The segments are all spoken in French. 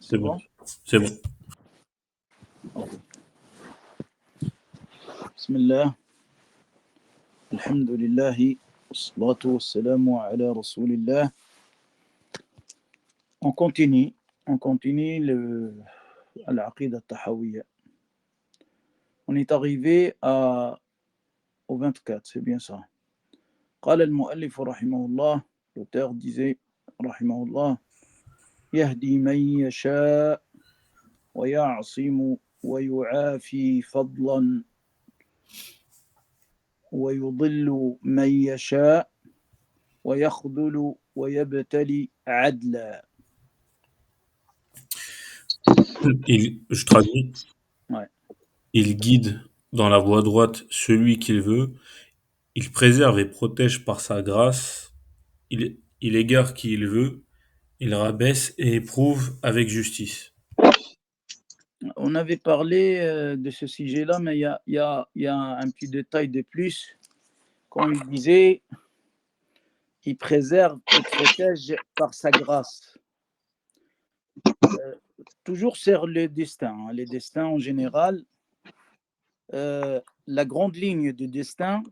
C'est bon. C'est bon. Bismillah. Alhamdulillah. Wassalatu wassalamu ala rasulillah. On continue l'Aqidah Tahawiyya. On est arrivé au 24, c'est bien ça. قال المؤلف رحمه الله, l'auteur disait رحمه الله, يهدي من يشاء ويعصم ويعافي فضلا ويضل من يشاء ويخذل ويبتلي عدلا. Je traduis. Ouais. Il guide dans la voie droite celui qu'il veut. Il préserve et protège par sa grâce. Il égare qui il veut. Il rabaisse et éprouve avec justice. On avait parlé de ce sujet-là, mais il y a un petit détail de plus. Quand il disait il préserve et protège par sa grâce. Toujours sur le destin. Les destins en général, la grande ligne du destin.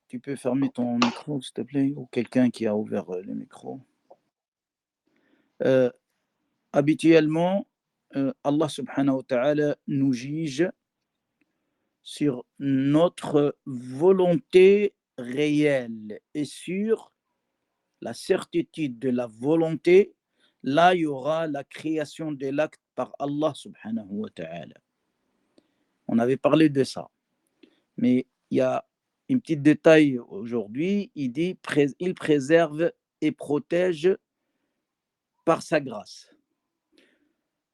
Tu peux fermer ton micro, s'il te plaît, ou quelqu'un qui a ouvert le micro. Habituellement, Allah subhanahu wa ta'ala nous juge sur notre volonté réelle et sur la certitude de la volonté. Là, il y aura la création de l'acte par Allah subhanahu wa ta'ala. On avait parlé de ça. Mais il y a un petit détail aujourd'hui. Il dit il préserve et protège par sa grâce.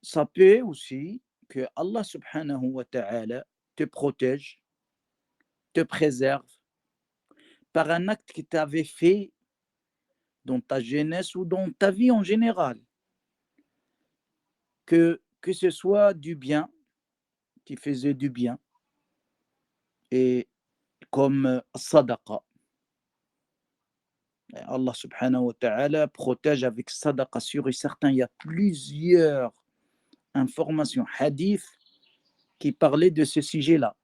Ça peut aussi que Allah subhanahu wa ta'ala te protège, te préserve par un acte que tu avais fait dans ta jeunesse ou dans ta vie en général. Que ce soit du bien, qui faisait du bien, et comme sadaqa. Allah subhanahu wa ta'ala protège avec sadaqa sûr et certain. Il y a plusieurs informations, hadiths, qui parlaient de ce sujet-là.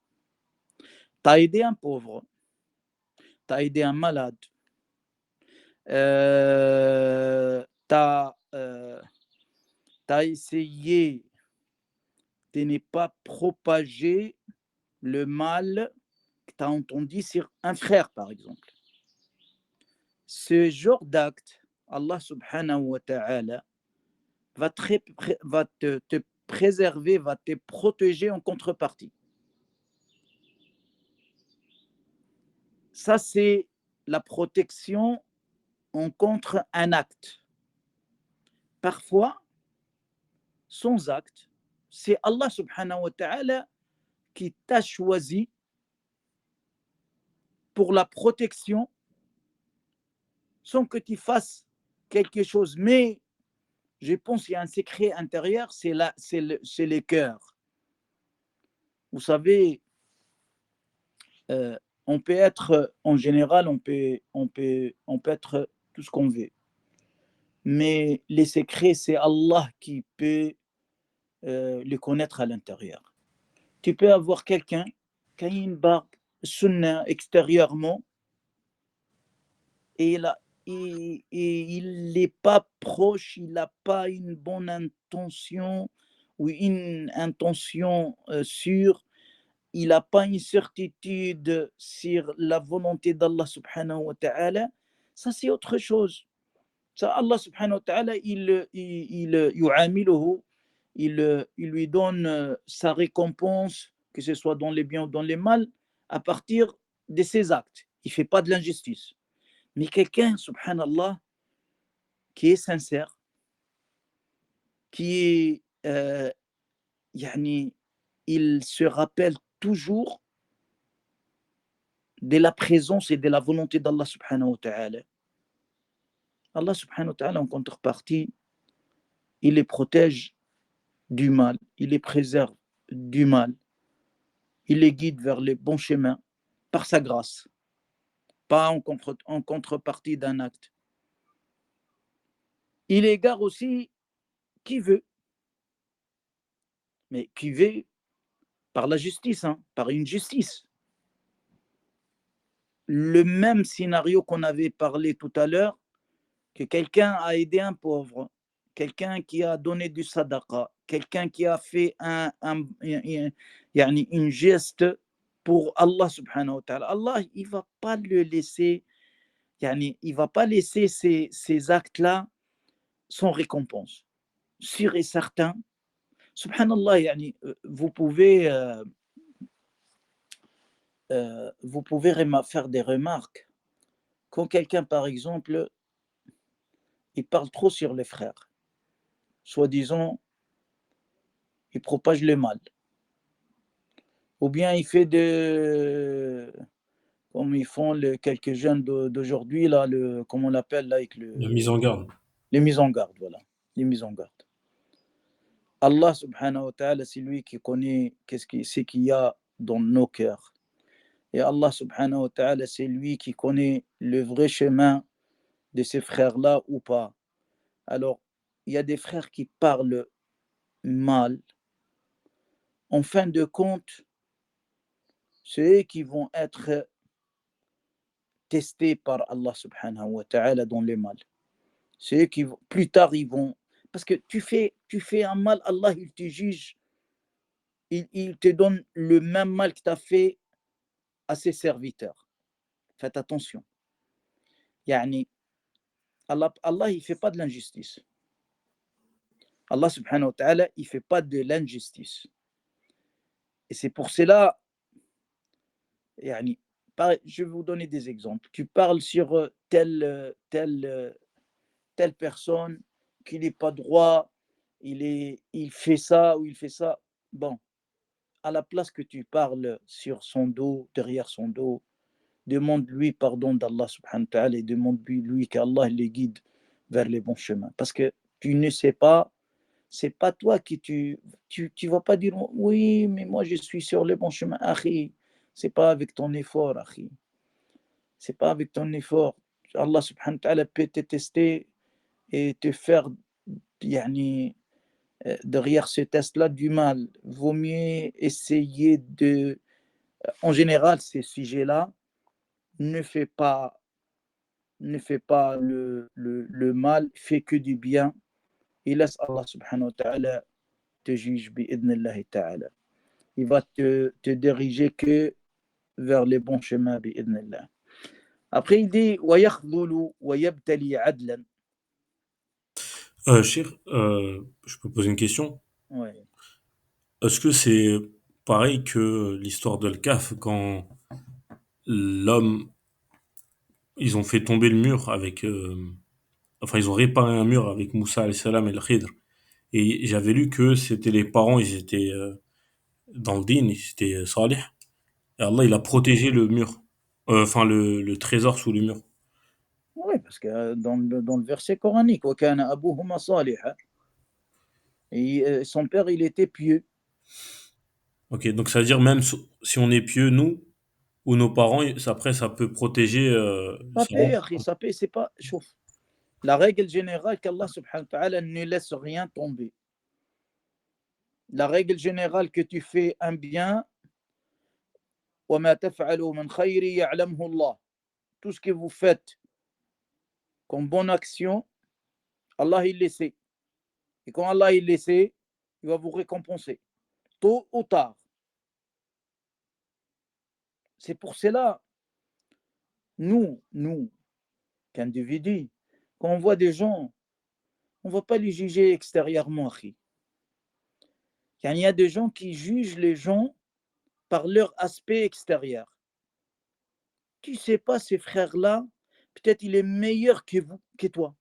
Tu as aidé un pauvre, tu as aidé un malade, tu as essayé de ne pas propager le mal que tu as entendu sur un frère, par exemple. Ce genre d'acte, Allah subhanahu wa ta'ala va te préserver, va te protéger en contrepartie. Ça, c'est la protection en contre un acte. Parfois, sans acte, c'est Allah subhanahu wa ta'ala qui t'a choisi pour la protection sans que tu fasses quelque chose. Mais je pense qu'il y a un secret intérieur, c'est le cœur. Vous savez, on peut être, en général, on peut être tout ce qu'on veut. Mais les secrets, c'est Allah qui peut les connaître à l'intérieur. Tu peux avoir quelqu'un qui a une barbe sunna extérieurement et il n'est pas proche, il n'a pas une bonne intention ou une intention sûre, il n'a pas une certitude sur la volonté d'Allah subhanahu wa ta'ala. Ça, c'est autre chose. Ça, Allah subhanahu wa ta'ala, il lui donne sa récompense, que ce soit dans les biens ou dans les mal, à partir de ses actes. Il ne fait pas de l'injustice. Mais quelqu'un, subhanallah, qui est sincère, qui est, il se rappelle toujours de la présence et de la volonté d'Allah subhanahu wa ta'ala. Allah subhanahu wa ta'ala, en contrepartie, il les protège du mal, il les préserve du mal, il les guide vers les bons chemins par sa grâce, pas en contrepartie d'un acte. Il égare aussi qui veut, mais qui veut par la justice, hein, par une justice. Le même scénario qu'on avait parlé tout à l'heure, que quelqu'un a aidé un pauvre, quelqu'un qui a donné du sadaqa, quelqu'un qui a fait une geste pour Allah subhanahu wa ta'ala. Allah, il ne va pas le laisser, il va pas laisser ces actes-là sans récompense. Sûr et certain, subhanallah, vous pouvez faire des remarques. Quand quelqu'un, par exemple, il parle trop sur les frères, soi-disant, il propage le mal. Ou bien il fait comme ils font quelques jeunes d'aujourd'hui, là, comment on l'appelle, là, avec La mise en garde. les mises en garde, voilà. Les mises en garde. Allah subhanahu wa ta'ala, c'est lui qui connaît ce qu'il y a dans nos cœurs. Et Allah subhanahu wa ta'ala, c'est lui qui connaît le vrai chemin de ces frères-là ou pas. Alors, il y a des frères qui parlent mal. En fin de compte, c'est eux qui vont être testés par Allah subhanahu wa ta'ala dans le mal. C'est eux qui, plus tard, ils vont... Parce que tu fais un mal, Allah, il te juge, il te donne le même mal que tu as fait à ses serviteurs. Faites attention. Yani, Allah il ne fait pas de l'injustice. Allah subhanahu wa ta'ala, il ne fait pas de l'injustice. Et c'est pour cela, yani, je vais vous donner des exemples. Tu parles sur telle personne qu'il n'est pas droit, il fait ça ou il fait ça. Bon, à la place que tu parles sur son dos, derrière son dos, demande-lui pardon d'Allah subhanahu wa ta'ala et demande-lui qu'Allah les guide vers les bons chemins. Parce que tu ne sais pas, c'est pas toi qui tu vas pas dire oui, mais moi je suis sur le bon chemin. Akhi, c'est pas avec ton effort, akhi. C'est pas avec ton effort. Allah subhanahu wa ta'ala peut te tester et te faire yani, derrière ce test-là du mal. Vaut mieux essayer de... En général, ces sujets-là, ne fais pas, ne fais pas le mal, fais que du bien et laisse Allah subhanahu wa ta'ala te juge bi'idnillahi ta'ala. Il va te diriger que vers les bons chemins bi'idnillah. Après, il dit وَيَخْذُلُ وَيَبْتَلِي عَدْلًا. Chir, je peux poser une question? Ouais. Est-ce que c'est pareil que l'histoire d'Al-Kahf quand l'homme, ils ont fait tomber le mur avec, enfin ils ont réparé un mur avec Moussa alayhi salam et le Khidr. Et j'avais lu que c'était les parents, ils étaient dans le din, ils étaient salih. Et Allah, il a protégé le mur, enfin le trésor sous le mur. Oui, parce que dans le verset coranique, وَكَانَ أَبُوهُمَا صَالِحًا. Et son père, il était pieux. Ok, donc ça veut dire même si on est pieux, nous, ou nos parents, après ça peut protéger, Ça paie, akhi, ça paie, c'est pas... Chouf. La règle générale qu'Allah subhanahu wa ta'ala ne laisse rien tomber. La règle générale que tu fais un bien, وَمَا تَفْعَلُوا مِنْ خَيْرٍ يَعْلَمْهُ اللَّهُ. Tout ce que vous faites comme bonne action, Allah il le sait. Et quand Allah il le sait, il va vous récompenser, tôt ou tard. C'est pour cela, nous, qu'individus, quand on voit des gens, on ne va pas les juger extérieurement. Il y a des gens qui jugent les gens par leur aspect extérieur. Tu ne sais pas, ces frères-là, peut-être il est meilleur que toi.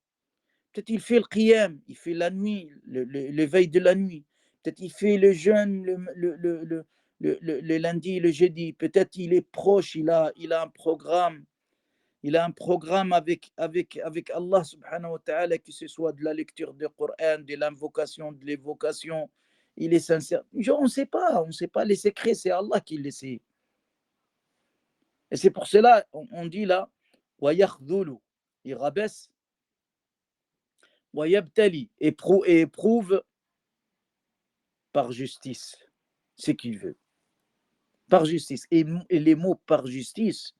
Peut-être il fait le qiyam, il fait la nuit, le veille de la nuit. Peut-être il fait le jeûne le lundi et le jeudi. Peut-être il est proche, il a un programme. Il a un programme avec Allah subhanahu wa ta'ala, que ce soit de la lecture du Coran, de l'invocation, de l'évocation. Il est sincère. On ne sait pas, on ne sait pas les secrets, c'est Allah qui les sait. Et c'est pour cela, on dit là, il rabaisse ويبتلي, et éprouve par justice ce qu'il veut. Par justice. Et les mots par justice,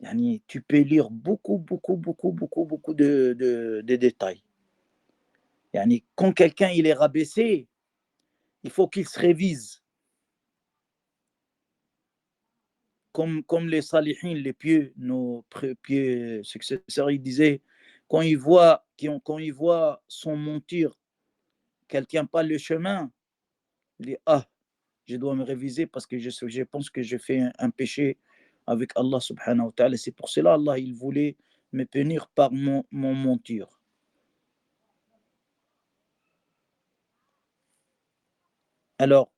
yani, tu peux lire beaucoup de détails. Yani, quand quelqu'un il est rabaissé, il faut qu'il se révise. Comme les salihins, les pieux, nos pieux successeurs, ils disaient, quand ils voient son mentir, quelqu'un pas le chemin, il dit, ah, je dois me réviser parce que je pense que je fais un péché avec Allah subhanahu wa ta'ala. C'est pour cela Allah il voulait me punir par mon mentir. Alors,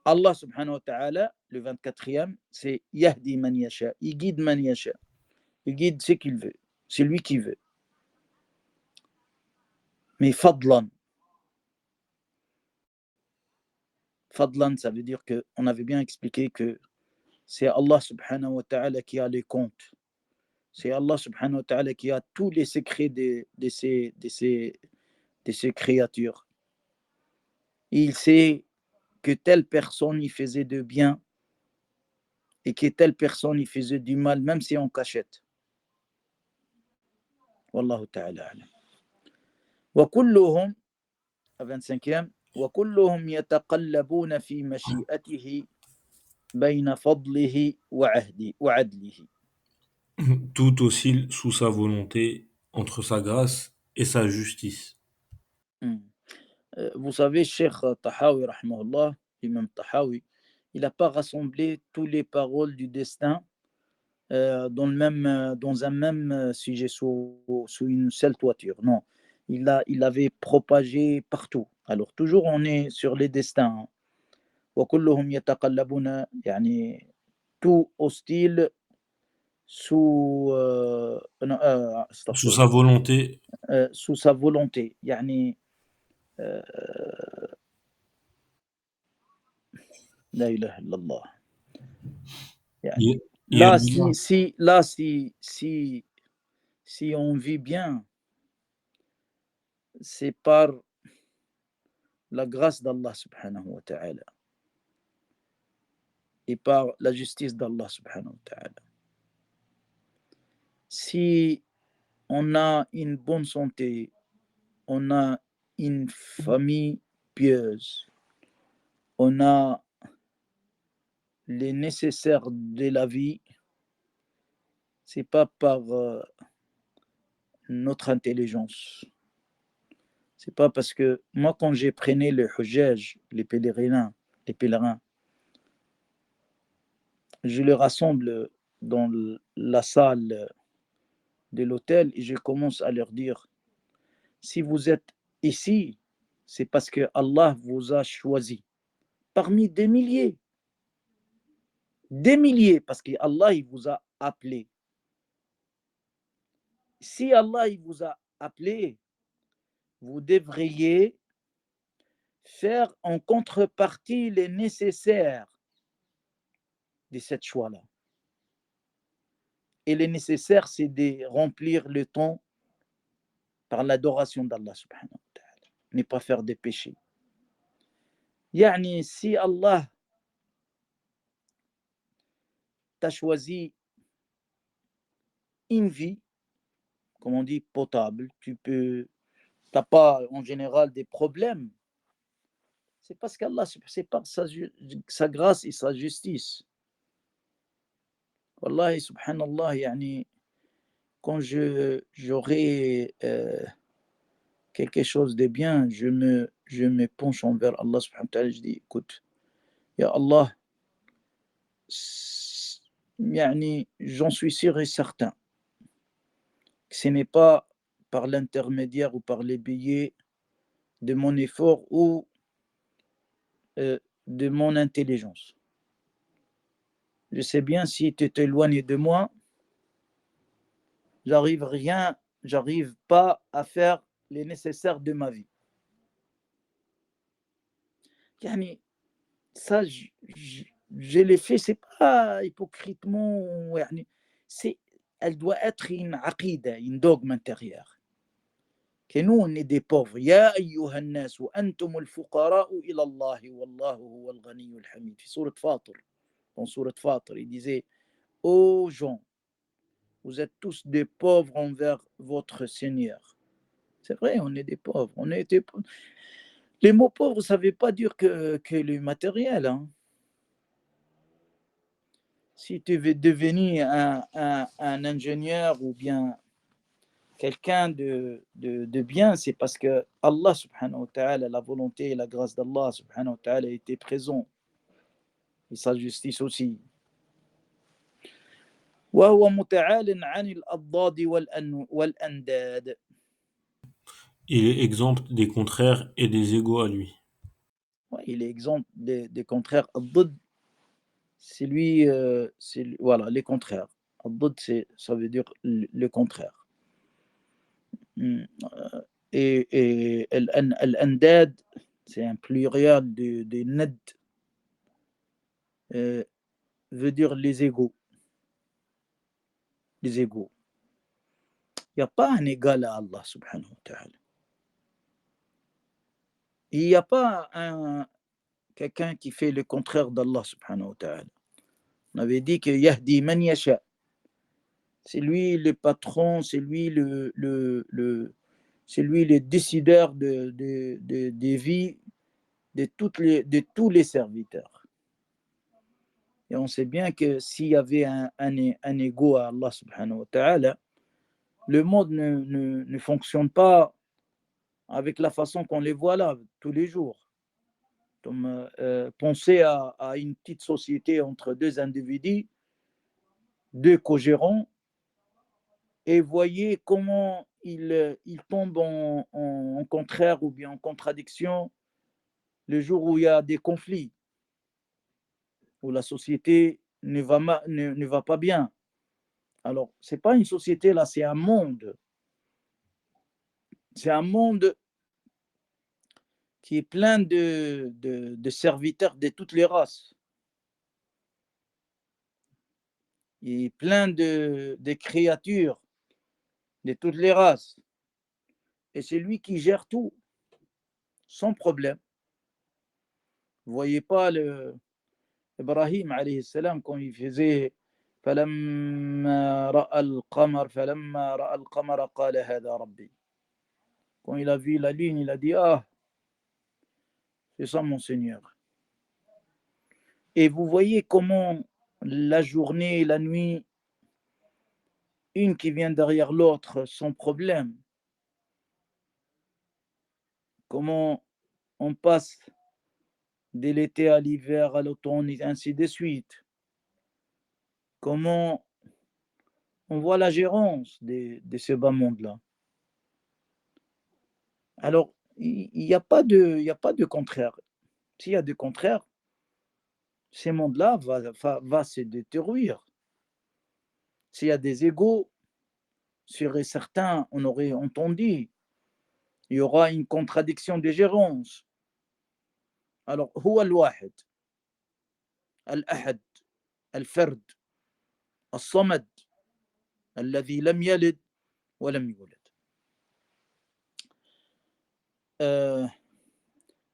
Allah subhanahu wa ta'ala, le 24e, c'est Yahdi man yasha, il guide man yasha, il guide ce qu'il veut, c'est lui qui veut. Mais fadlan, ça veut dire qu'on avait bien expliqué que c'est Allah subhanahu wa ta'ala qui a les comptes. C'est Allah subhanahu wa ta'ala qui a tous les secrets de ces créatures. Il sait que telle personne y faisait de bien et que telle personne y faisait du mal, même si en cachette. Wallahu ta'ala alam. Wa kulluhum, à 25e, وكلهم يتقلبون في مشيئته بين فضله وعدله. Tout oscille sous sa volonté, entre sa grâce et sa justice. Vous savez, Cheikh Tahawi, rahmahullah, l'imam Tahawi, il n'a pas rassemblé toutes les paroles du destin dans un même sujet, sous une seule toiture. Non, il avait propagé partout. Alors, toujours, on est sur les destins. وكلهم يتقلبون, يعني tout hostile sous Sous sa volonté, sous sa volonté. يعني لا إله إلا الله. يعني là, si on vit bien, c'est par la grâce d'Allah subhanahu wa ta'ala et par la justice d'Allah subhanahu wa ta'ala. Si on a une bonne santé, on a une famille pieuse, on a les nécessaires de la vie, c'est pas par notre intelligence. C'est pas parce que moi, quand j'ai prenais le hujjaj, les pèlerins, je les rassemble dans la salle de l'hôtel et je commence à leur dire, si vous êtes ici, c'est parce que Allah vous a choisi parmi des milliers, parce que Allah il vous a appelé. Si Allah il vous a appelé, vous devriez faire en contrepartie les nécessaires de cette choix-là. Et les nécessaires, c'est de remplir le temps par l'adoration d'Allah subhanahu wa ta'ala, ne pas faire des péchés. Yani, si Allah t'a choisi une vie, comme on dit, potable, t'as pas en général des problèmes, c'est parce qu'Allah, c'est par sa grâce et sa justice. Wallahi, subhanallah, yani, quand j'aurai quelque chose de bien, je me penche envers Allah subhanahu wa ta'ala, je dis, écoute, Ya Allah, yani, j'en suis sûr et certain que ce n'est pas par l'intermédiaire ou par les billets de mon effort ou de mon intelligence. Je sais bien, si tu t'éloignes de moi, j'arrive pas à faire les nécessaires de ma vie. Yani, ça, je l'ai fait, c'est pas hypocritement. Yani, elle doit être une aqida, une dogme intérieure. que nous, on est des pauvres. Ya ayyuhan nas wa antumul fuqara'u ila Allah wallahu huwal ghaniyyul hamid. Surat Fatir. Dans Surat Fatir, il disait, ô gens, vous êtes tous des pauvres envers votre Seigneur. C'est vrai, on est des pauvres. Les mots pauvres, ça ne veut pas dire que le matériel. Hein. Si tu veux devenir un ingénieur ou bien quelqu'un de bien, c'est parce que Allah subhanahu wa ta'ala, la volonté et la grâce d'Allah subhanahu wa ta'ala était présent. Et sa justice aussi. وهو متعال عن الأضداد والأنداد. Il est exempt des contraires et des égaux à lui. Ouais, il est exempt des contraires. الضد, c'est lui, voilà, les contraires. الضد, ça veut dire le contraire. Et الأنداد, c'est un pluriel de nad, veut dire les égaux. Les égaux. Il n'y a pas un égal à Allah subhanahu wa ta'ala. Il n'y a pas quelqu'un qui fait le contraire d'Allah subhanahu wa ta'ala. On avait dit que Yahdi man yasha. C'est lui le patron, c'est lui c'est lui le décideur des vies de tous les serviteurs. Et on sait bien que s'il y avait un égo à Allah subhanahu wa ta'ala, le monde ne fonctionne pas avec la façon qu'on les voit là tous les jours. Comme penser à une petite société entre deux individus, deux co-gérants, et voyez comment ils tombent en contraire ou bien en contradiction le jour où il y a des conflits, où la société ne va pas bien. Alors, ce n'est pas une société là, c'est un monde. C'est un monde qui est plein de serviteurs de toutes les races. Il est plein de créatures de toutes les races. Et c'est lui qui gère tout, sans problème. Vous ne voyez pas Ibrahim alayhi salam quand il faisait فلما رأى القمر قال هذا ربي. Quand il a vu la lune, il a dit ah, c'est ça mon Seigneur. Et vous voyez comment la journée et la nuit, une qui vient derrière l'autre sans problème. Comment on passe de l'été à l'hiver, à l'automne, et ainsi de suite. Comment on voit la gérance de ce bas monde-là. Alors, il n'y a pas de contraire. S'il y a de contraire, ce monde-là va se détruire. S'il y a des égaux, sûr et certain, on aurait entendu, il y aura une contradiction de gérance. Alors, هو الواحد الأحد الفرد الصمد الذي لم يلد ولم يولد.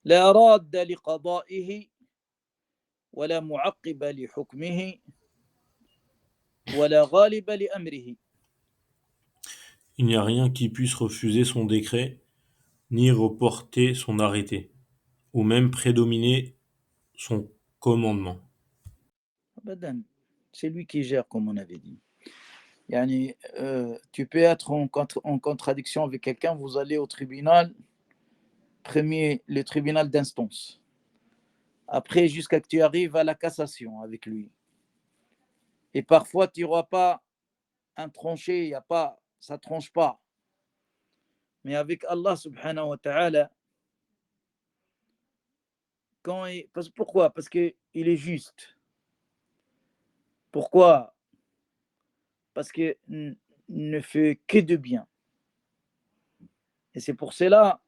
لا راد لقضائه ولا معقب لحكمه ولا غالب لأمره. Il n'y a rien qui puisse refuser son décret, ni reporter son arrêté, ou même prédominer son commandement. Abadan. C'est lui qui gère, comme on avait dit. Yani, tu peux être en contradiction avec quelqu'un, vous allez au tribunal, le tribunal d'instance. Après, jusqu'à que tu arrives à la cassation avec lui. Et parfois, tu n'auras pas un tranché, ça ne tranche pas. Mais avec Allah subhanahu wa ta'ala, pourquoi? Parce qu'il est juste. Pourquoi? Parce qu'il ne fait que de bien. Et c'est pour cela,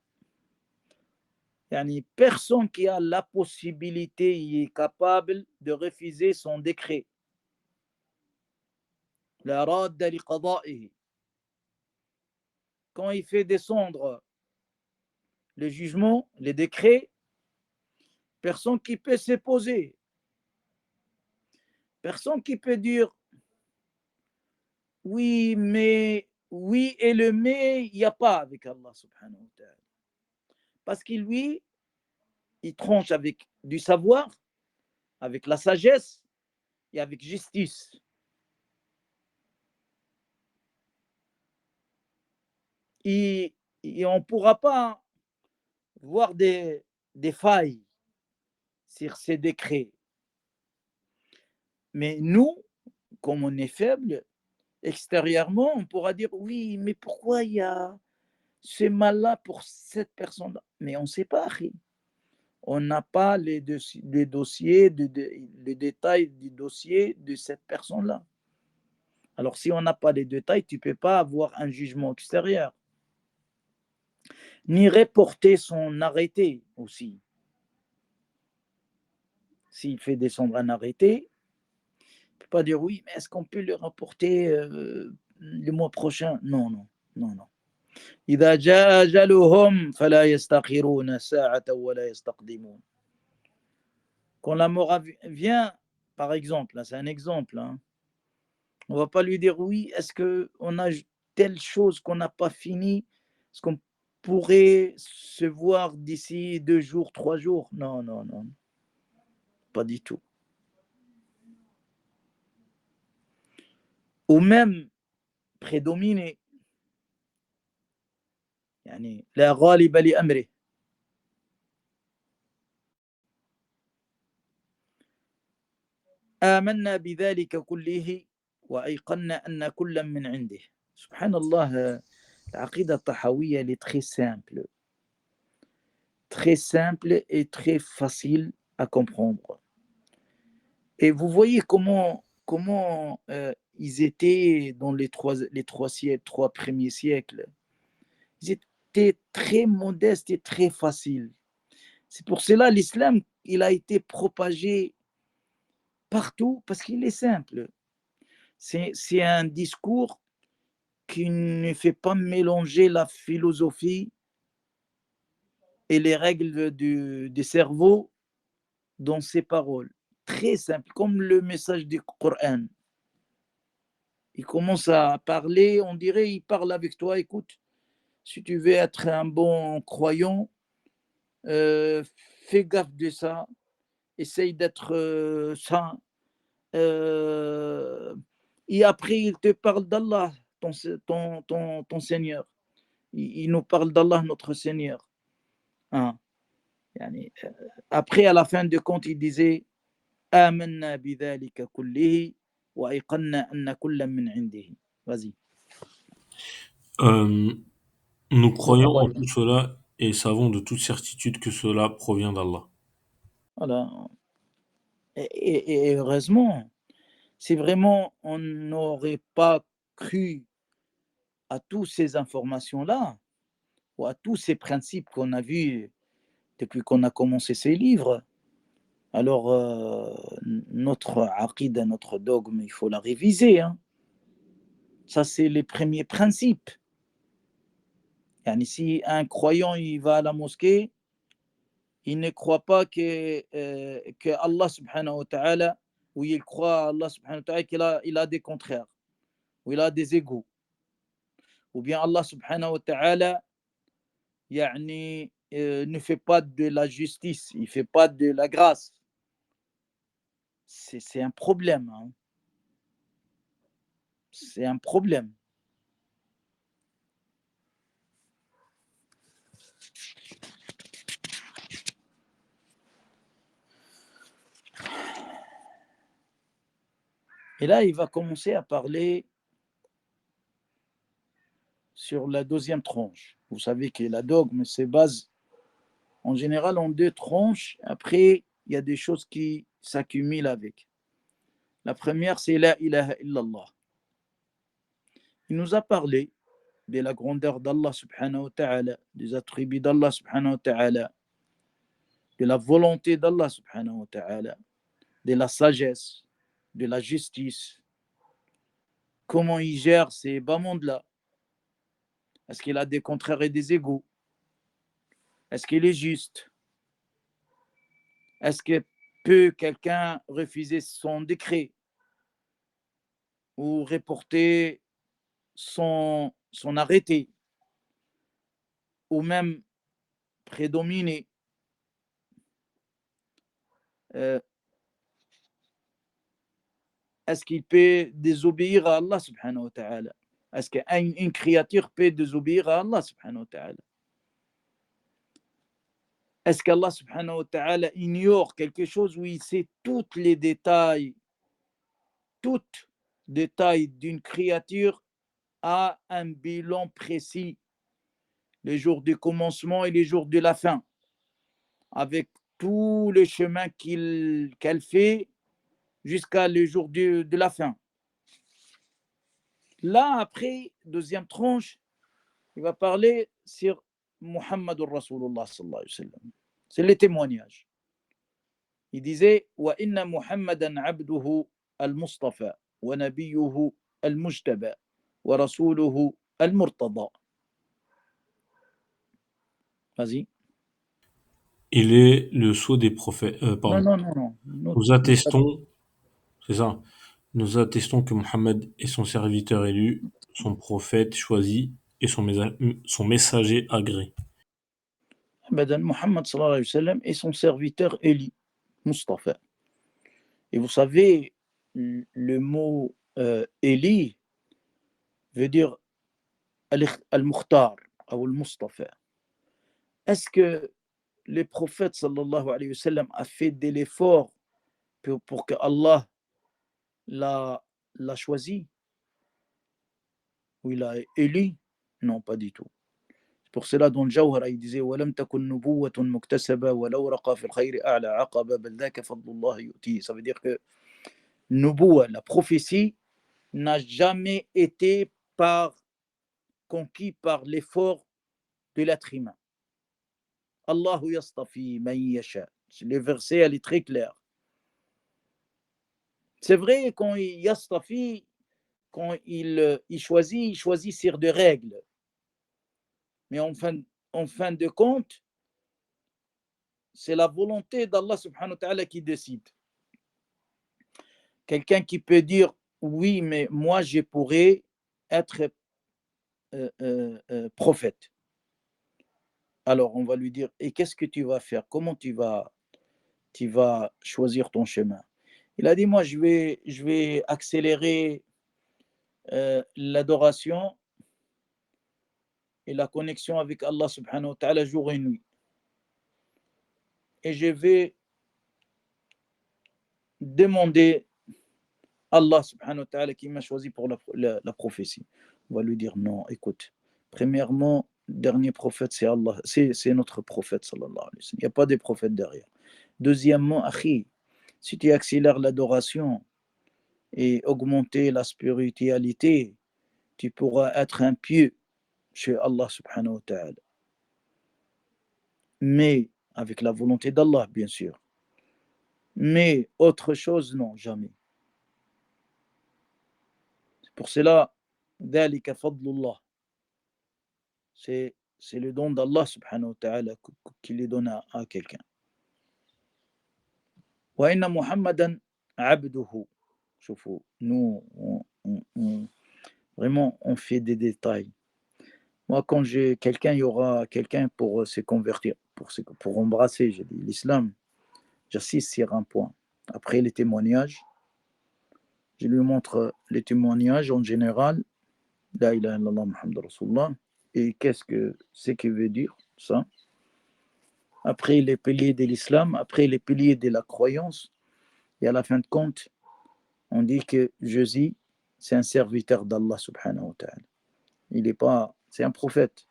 yani, personne qui a la possibilité est capable de refuser son décret. La radda li qada'ihi. quand il fait descendre les jugements, les décrets, personne qui peut s'opposer. Personne qui peut dire oui, mais oui et le mais, il n'y a pas avec Allah subhanahu wa ta'ala. Parce qu'il lui, il tranche avec du savoir, avec la sagesse et avec justice. Et on ne pourra pas voir des failles sur ces décrets. Mais nous, comme on est faible, extérieurement, on pourra dire oui, mais pourquoi il y a ce mal-là pour cette personne-là? Mais on ne sait pas. On n'a pas les dossiers, les détails du dossier de cette personne-là. Alors, si on n'a pas les détails, tu ne peux pas avoir un jugement extérieur. Ni reporter son arrêté aussi. S'il fait descendre un arrêté, on ne peut pas dire oui, mais est-ce qu'on peut le rapporter le mois prochain? Non, non, non, non. إذا جاء أجلهم فلا يستأخرون ساعة ولا يستقدمون. Quand la mort vient, par exemple, là, c'est un exemple, hein, on ne va pas lui dire oui, est-ce qu'on a telle chose qu'on n'a pas fini, est-ce qu'on pourrait se voir d'ici 2 jours, 3 jours? Non, non, non, pas du tout. Ou même prédominer. يعني لا غالب لأمره. آمنا بذلك كله وأيقنا أن كلا من عنده. سبحان الله. العقيدة الطحاوية elle est très simple et très facile à comprendre. Et vous voyez comment ils étaient dans les trois premiers siècles. Ils étaient très modestes et très faciles. C'est pour cela l'islam, il a été propagé partout parce qu'il est simple. C'est un discours qui ne fait pas mélanger la philosophie et les règles du cerveau dans ses paroles. Très simple, comme le message du Coran. Il commence à parler, on dirait il parle avec toi. Écoute, si tu veux être un bon croyant, fais gaffe de ça, essaye d'être saint. Et après, il te parle d'Allah, ton Seigneur. Il nous parle d'Allah, notre Seigneur. Hein. Après, à la fin de compte, il disait آمنا بذلك كله وأيقنا أن كلا من عنده. Vas-y. Nous croyons en tout cela et savons de toute certitude que cela provient d'Allah. Voilà. Et heureusement, si vraiment on n'aurait pas cru à toutes ces informations-là, ou à tous ces principes qu'on a vus depuis qu'on a commencé ces livres, alors notre aqida, notre dogme, il faut la réviser. Hein. Ça, c'est les premiers principes. Yani, si un croyant il va à la mosquée, il ne croit pas que Allah subhanahu wa ta'ala, ou il croit à Allah subhanahu wa ta'ala qu'il a des contraires, ou il a des égaux. Ou bien Allah subhanahu wa ta'ala يعني, ne fait pas de la justice, il ne fait pas de la grâce. C'est un problème. Hein. C'est un problème. Et là, il va commencer à parler sur la deuxième tranche. Vous savez que la dogme se base en général en 2 tranches. Après, il y a des choses qui s'accumulent avec. La première, c'est la ilaha illallah. Il nous a parlé de la grandeur d'Allah subhanahu wa ta'ala, des attributs d'Allah subhanahu wa ta'ala, de la volonté d'Allah subhanahu wa ta'ala, de la sagesse, de la justice, comment il gère ces bas mondes-là. Est-ce qu'il a des contraires et des égaux? Est-ce qu'il est juste? Est-ce que peut quelqu'un refuser son décret ou reporter son arrêté ou même prédominer? Est-ce qu'il peut désobéir à Allah subhanahu wa ta'ala? Est-ce qu'une créature peut désobéir à Allah subhanahu wa ta'ala? Est-ce qu'Allah subhanahu wa ta'ala ignore quelque chose où il sait tous les détails d'une créature a un bilan précis, les jours du commencement et les jours de la fin, avec tout le chemin qu'elle fait jusqu'à le jour de la fin. Là, après, deuxième tranche, il va parler sur Muhammadur Rasulullah sallallahu alayhi wa sallam. C'est les témoignages. Il disait wa inna Muhammadan abduhu al-Mustafa wa nabiyuhu al-Mujtaba wa rasuluhu al-Murtada. Vas-y. Il est le sceau des prophètes. Non, Pardon. non, non, non. Nous, Nous attestons, c'est ça. Nous attestons que Mohammed est son serviteur élu, son prophète choisi et son messager agréé. Muhammad sallallahu alayhi wa sallam est son serviteur élu, Mustafa. Et vous savez, le mot éli veut dire al-Mukhtar ou al-Mustafa. Est-ce que le prophète sallallahu alayhi wa sallam a fait de l'effort pour que Allah l'a choisi ou il a élu? Non, pas du tout. C'est pour cela dans le Jawhara, il disait وَلَمْ تَكُنْ نُبُوَّةٌ مُكْتَسَبَةٌ وَلَوْ رَقَى فِي الْخَيْرِ أَعْلَى عَقَبَةً بَلْ ذَاكَ فَضْلُ اللَّهِ يُؤْتِيهِ. Ça veut dire que Nubuwa, la prophétie, n'a jamais été conquis par l'effort de l'être humain. Allahu yastafi man yasha. Le verset, elle est très claire. C'est vrai, quand il yastafi, quand il choisit sur des règles. Mais en fin de compte, c'est la volonté d'Allah subhanahu wa ta'ala qui décide. Quelqu'un qui peut dire, oui, mais moi, je pourrais être prophète. Alors, on va lui dire, et qu'est-ce que tu vas faire? Comment tu vas choisir ton chemin? Il a dit, moi, je vais accélérer l'adoration et la connexion avec Allah subhanahu wa ta'ala jour et nuit. Et je vais demander Allah subhanahu wa ta'ala qui m'a choisi pour la prophétie. On va lui dire, non, écoute, premièrement, dernier prophète, c'est Allah, c'est notre prophète sallallahu alayhi wa sallam. Il n'y a pas de prophète derrière. Deuxièmement, akhi, si tu accélères l'adoration et augmenter la spiritualité, tu pourras être un pieux chez Allah subhanahu wa ta'ala. Mais avec la volonté d'Allah, bien sûr. Mais autre chose, non, jamais. C'est pour cela, ذلك فضل الله. C'est le don d'Allah subhanahu wa ta'ala qu'il donne à quelqu'un. Wa inna Muhammadan abduhu. شوفوا, nous, vraiment, on fait des détails. Moi, quand j'ai quelqu'un, il y aura quelqu'un pour se convertir, pour embrasser, j'ai dit, l'islam, j'insiste sur un point. Après les témoignages, je lui montre les témoignages en général, La ilaha illallah Muhammad Rasulullah, et qu'est-ce que c'est qui veut dire ça? Après les piliers de l'islam, après les piliers de la croyance, et à la fin de compte, on dit que Jésus, c'est un serviteur d'Allah subhanahu wa ta'ala. Il est pas, c'est un prophète.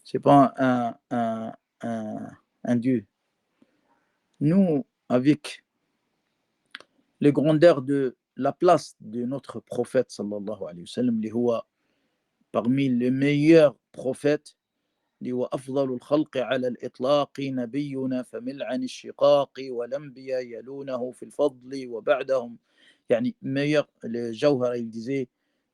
C'est pas un Dieu. Nous, avec les grandeurs de la place de notre prophète sallallahu alayhi wa sallam, li huwa parmi les meilleurs prophètes, li huwa afdalul khalqi ala al-itlaqi nabiyyuna famil an ash-shiqaqi wal anbiya yalunahu fil fadli wa ba'dahum. Yani meilleur, le Jawhara il disait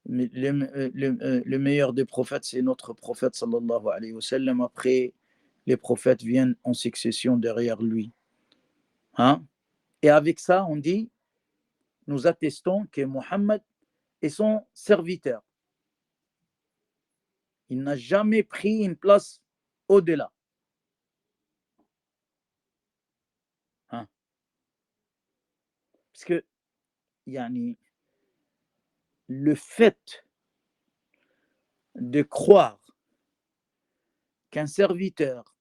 Mais le meilleur des prophètes, c'est notre prophète sallallahu alayhi wa sallam. Après, les prophètes viennent en succession derrière lui. Hein? Et avec ça, on dit, nous attestons que Mohammed est son serviteur. Il n'a jamais pris une place au-delà. Hein? Parce que yani, le fait de croire qu'un serviteur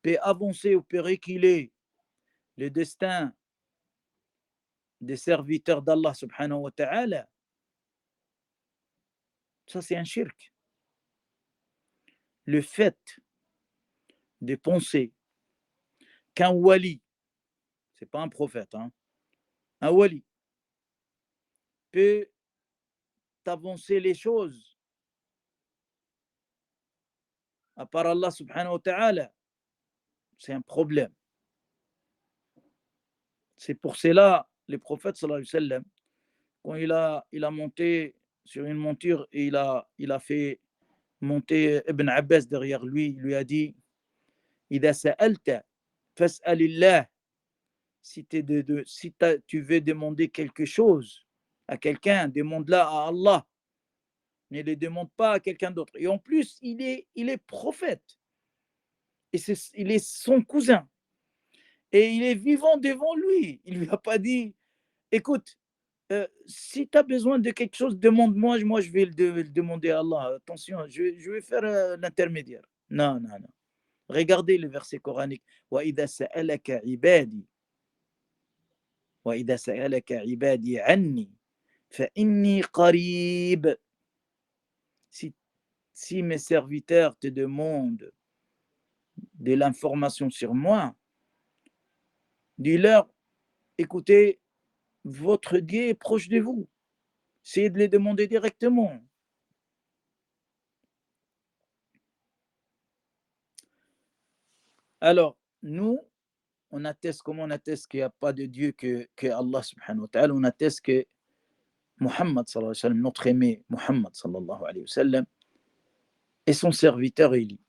peut avancer ou peut reculer le destin des serviteurs d'Allah subhanahu wa ta'ala, ça c'est un shirk. Le fait de penser qu'un wali, c'est pas un prophète, hein, un wali peut avancer les choses à part Allah subhanahu wa ta'ala, c'est un problème. C'est pour cela, les prophètes sallallahu alayhi wa sallam, quand il a monté sur une monture et il a fait monter Ibn Abbas derrière lui, il lui a dit إذا سألت فاسأل الله. Si tu veux demander quelque chose à quelqu'un, demande-la à Allah. Ne le demande pas à quelqu'un d'autre. Et en plus, il est prophète. Et il est son cousin. Et il est vivant devant lui. Il ne lui a pas dit, écoute, si tu as besoin de quelque chose, demande-moi, moi je vais le demander à Allah. Attention, je vais faire l'intermédiaire. Non, non, non. Regardez le verset coranique. وَإِذَا سَأَلَكَ عِبَادِي وَإِذَا سَأَلَكَ عِبَادِي عَنِّي فَإِنِّي قَرِيبٌ. Si mes serviteurs te demandent de l'information sur moi, dis-leur, écoutez, votre Dieu est proche de vous. Essayez de les demander directement. Alors, nous, on atteste, comme on atteste qu'il n'y a pas de Dieu que Allah subhanahu wa ta'ala, on atteste que Muhammad sallallahu alayhi wa sallam, notre aimé Muhammad sallallahu alayhi wa sallam, est son serviteur élu.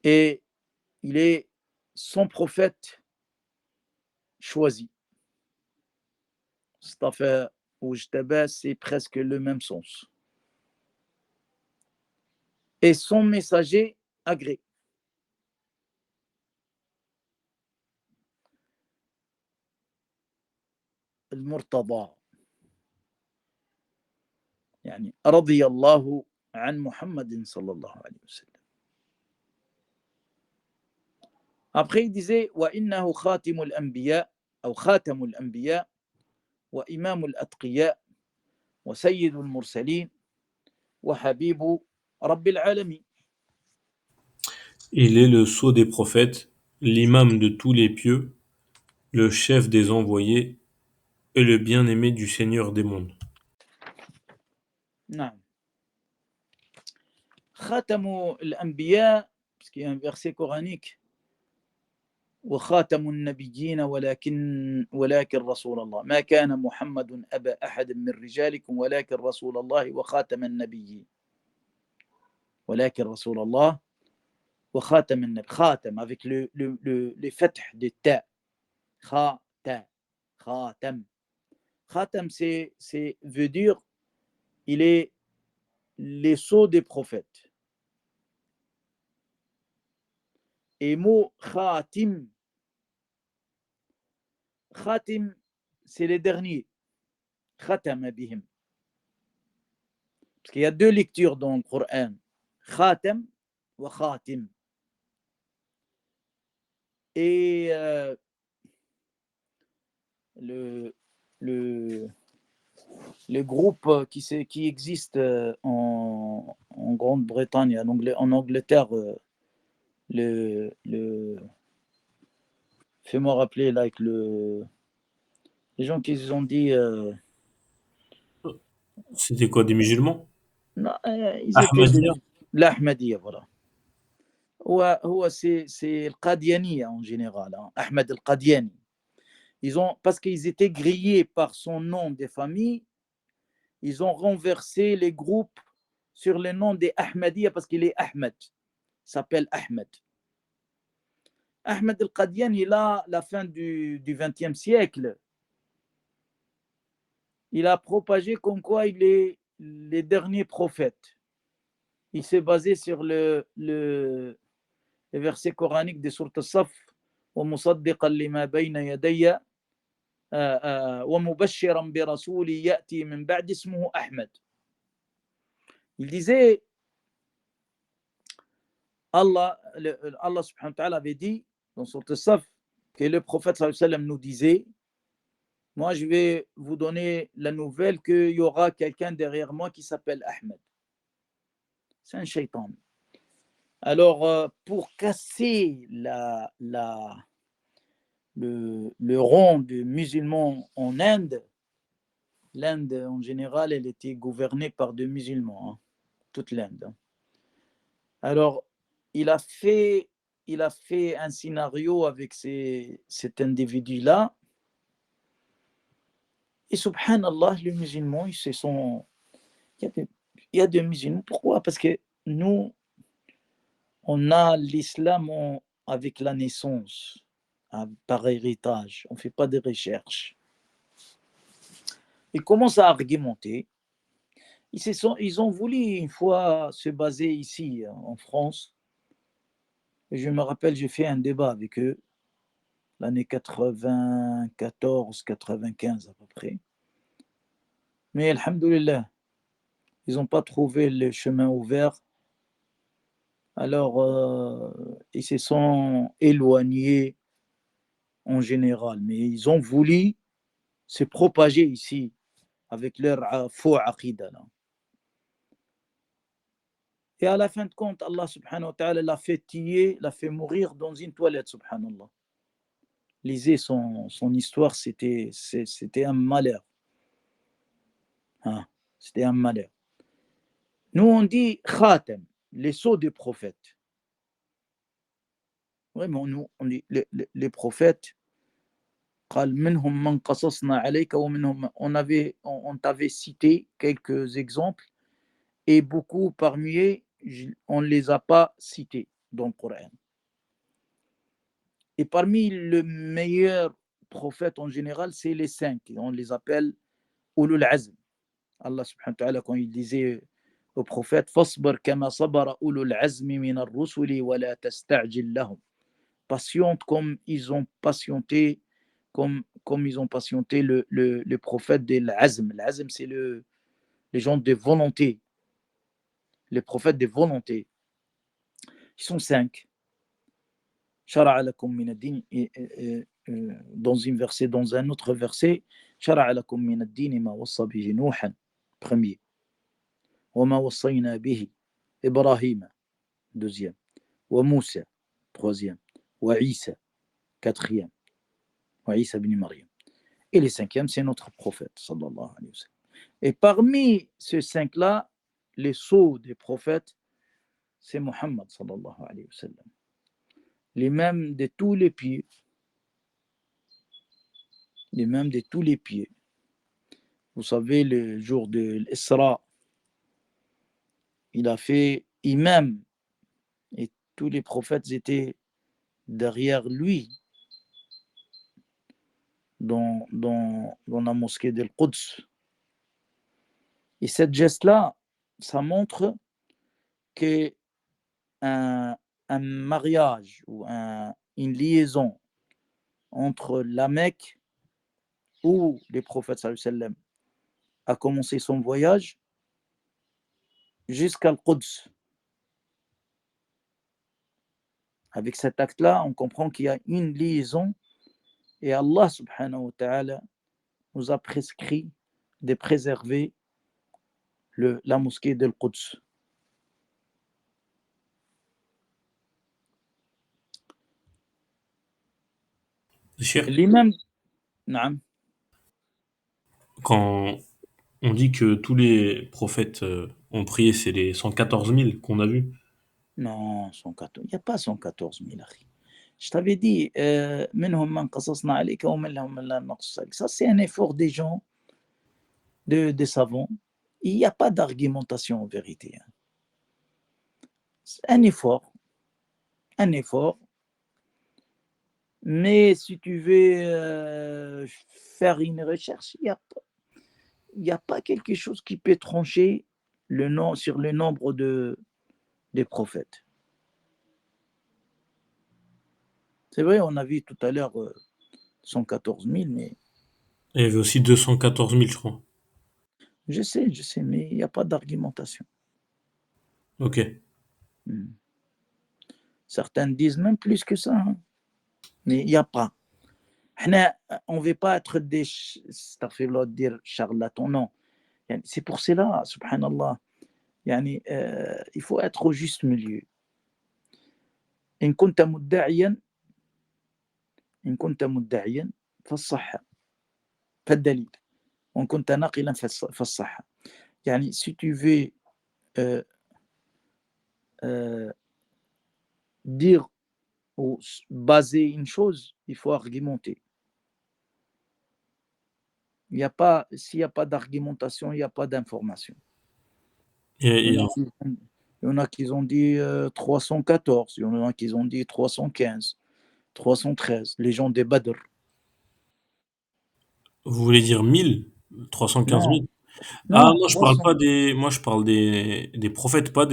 Et il est son prophète choisi. Stafa ou Jtaba, c'est presque le même sens. Et son messager agréé. المرتضى يعني رضي الله عن محمد صلى الله عليه وسلم. Après, il disait وإنه خاتم الأنبياء أو خاتم الأنبياء وإمام الأتقياء وسيد المرسلين وحبيب رب العالمين. Il est le sceau des prophètes, l'imam de tous les pieux, le chef des envoyés et le bien-aimé du Seigneur des mondes. نعم. خاتم الأنبياء, parce qu'il y a un verset coranique وخاتم النبيين ولكن رسول الله ما كان محمد أبا أحد من رجالكم ولكن رسول الله وخاتم النبيين. ولكن رسول الله وخاتم النبي. خاتم avec le fath de ta. Khatam. Khatam, c'est veut dire il est les sceaux des prophètes. Et mot khatim, c'est les derniers. Khatama bihim. Parce qu'il y a deux lectures dans le Coran. Khatam wa khatim. Et le groupe qui existe en Grande-Bretagne, en Angleterre, fais-moi rappeler, là, avec les gens qui ont dit. C'était quoi, des musulmans? Non, ils étaient Ahmadiyya? l'Ahmadiyya, voilà. C'est le Qadiani en général, hein, Ahmed al-Qadiani. Parce qu'ils étaient grillés par son nom de famille, ils ont renversé les groupes sur le nom des Ahmadiyya parce qu'il est Ahmed. Il s'appelle Ahmed. Ahmed al-Qadiani, là, la fin du XXe siècle, il a propagé comme quoi il est les derniers prophètes. Il s'est basé sur le verset coranique de Sourate As-Saff, وَمُصَدِّقًا لِمَا بَيْنَ يَدَيَّ وَمُبَشِّرًا بِرَسُولٍ يَأْتِي مِنْ بَعْدِ اسْمُهُ أحمد. Il disait, Allah subhanahu wa ta'ala avait dit dans Sourate As-Saff que le prophète sallallahu alayhi wa sallam nous disait, moi je vais vous donner la nouvelle qu'il y aura quelqu'un derrière moi qui s'appelle Ahmed. C'est un shaitan. Alors, pour casser le rang de musulmans en Inde, l'Inde en général, elle était gouvernée par des musulmans, hein, toute l'Inde. Alors, il a fait un scénario avec cet individu-là. Et subhanallah, les musulmans, ils se sont... Il y a des musulmans. Pourquoi? Parce que nous, on a l'islam avec la naissance, par héritage. On ne fait pas de recherche. Ils commencent à argumenter. Ils ont voulu une fois se baser ici, en France. Et je me rappelle, j'ai fait un débat avec eux, l'année 94, 95 à peu près. Mais alhamdoulilah, ils n'ont pas trouvé le chemin ouvert. Alors, ils se sont éloignés en général. Mais ils ont voulu se propager ici avec leur faux aqidah. Et à la fin de compte, Allah subhanahu wa ta'ala l'a fait tuer, l'a fait mourir dans une toilette, subhanallah. Lisez son histoire, c'était un malheur. Hein, c'était un malheur. Nous, on dit khatam, les sceaux des prophètes. Vraiment, nous, on dit les prophètes. On t'avait cité quelques exemples et beaucoup parmi eux, on ne les a pas cités dans le Coran. Et parmi les meilleurs prophètes en général, c'est les 5. On les appelle Ulul Azm. Allah subhanahu wa ta'ala, quand il disait au prophète, فَاصْبِرْ كَمَا صَبَرَ أُولُو الْعَزْمِ مِنَ الرُّسُلِ وَلَا تَسْتَعْجِلْ لَهُمْ. Patiente comme ils ont patienté, comme ils ont patienté le prophète de l'Azm. L'Azm, c'est les gens de volonté. Les prophètes de volonté. Ils sont 5. شرع لكم من الدين dans un autre verset شرع لكم من الدين ما وصى به نوحا premier وما وصينا به إبراهيم deuxième وموسى troisième وعيسى quatrième وعيسى بن مريم et le cinquième c'est notre prophète sallallahu alayhi wa sallam. Et parmi ces 5 là les sceaux des prophètes c'est Muhammad sallallahu alayhi wa sallam, l'imam de tous les pieds. L'imam de tous les pieds. Vous savez, le jour de l'Isra, il a fait imam et tous les prophètes étaient derrière lui dans la mosquée d'Al-Quds. Et cette geste-là, ça montre qu'un mariage ou une liaison entre la Mecque où le prophète sallallahu alayhi wa sallam a commencé son voyage jusqu'à Al-Quds. Avec cet acte-là, on comprend qu'il y a une liaison et Allah subhanahu wa ta'ala nous a prescrit de préserver la mosquée d'Al-Quds. L'imam, quand on dit que tous les prophètes ont prié, c'est les 114 000 qu'on a vus. Non, 114. Il n'y a pas 114 000. Je t'avais dit, ça c'est un effort des gens, des savants. Il n'y a pas d'argumentation en vérité. C'est un effort. Mais si tu veux faire une recherche, il y a pas quelque chose qui peut trancher sur le nombre des prophètes. C'est vrai, on a vu tout à l'heure 114 000, mais Il y avait aussi 214 000, je crois. je sais, mais il n'y a pas d'argumentation. Ok. Hmm. Certains disent même plus que ça, hein, mais il n'y a pas. On ne veut pas être des dire charlatans, non. C'est pour cela, subhanallah, il faut être au juste milieu. إن كنت مدعيا فالصحة فالدليل وإن كنت ناقلا فالصحة. يعني si tu veux euh, euh, dire ou baser une chose, il faut argumenter. S'il n'y a pas d'argumentation, il n'y a pas d'information. Il y en Et, a qui, il y en a qui ont dit 314, il y en a qui ont dit 315, 313, les gens des Badr. vous voulez dire 1000? 315 Non, 000? Ah, non, moi, je parle 300. pas moi, je parle des prophètes, pas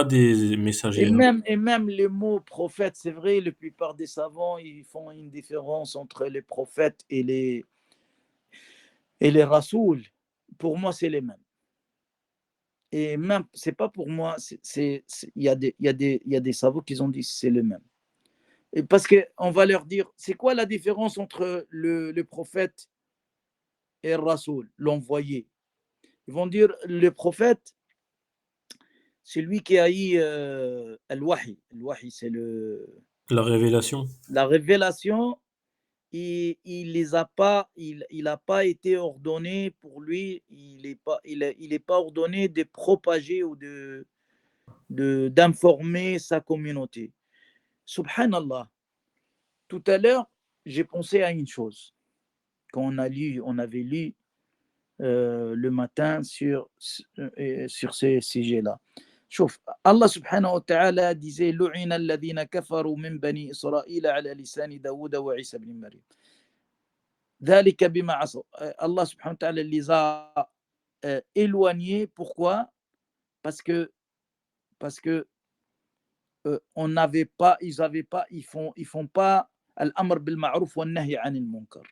des messagers. Hein. Et même le mot prophète, c'est vrai, la plupart des savants, ils font une différence entre les prophètes et les rasouls. Pour moi, c'est les mêmes. Et même, c'est pas pour moi, il y a des savants qui ont dit c'est le même. Et parce qu'on va leur dire, c'est quoi la différence entre le prophète et le rasoul, l'envoyé? Ils vont dire, le prophète, c'est lui qui a eu al-wahi. Al-wahi, c'est La révélation. la révélation. Il a pas été ordonné pour lui, il est pas ordonné de propager ou d'informer sa communauté. Subhanallah. Tout à l'heure, j'ai pensé à une chose quand on avait lu le matin sur ces sujets-là. شوف الله سبحانه وتعالى disait لعن الذين كفروا من بني إسرائيل على لسان داود وعيسى بن مريم ذلك بما عصوا. Allah subhanahu wa ta'ala les a éloignés. Pourquoi? Parce que on n'avait pas, ils font pas al-amr bil ma'ruf wa nahy anil munkar.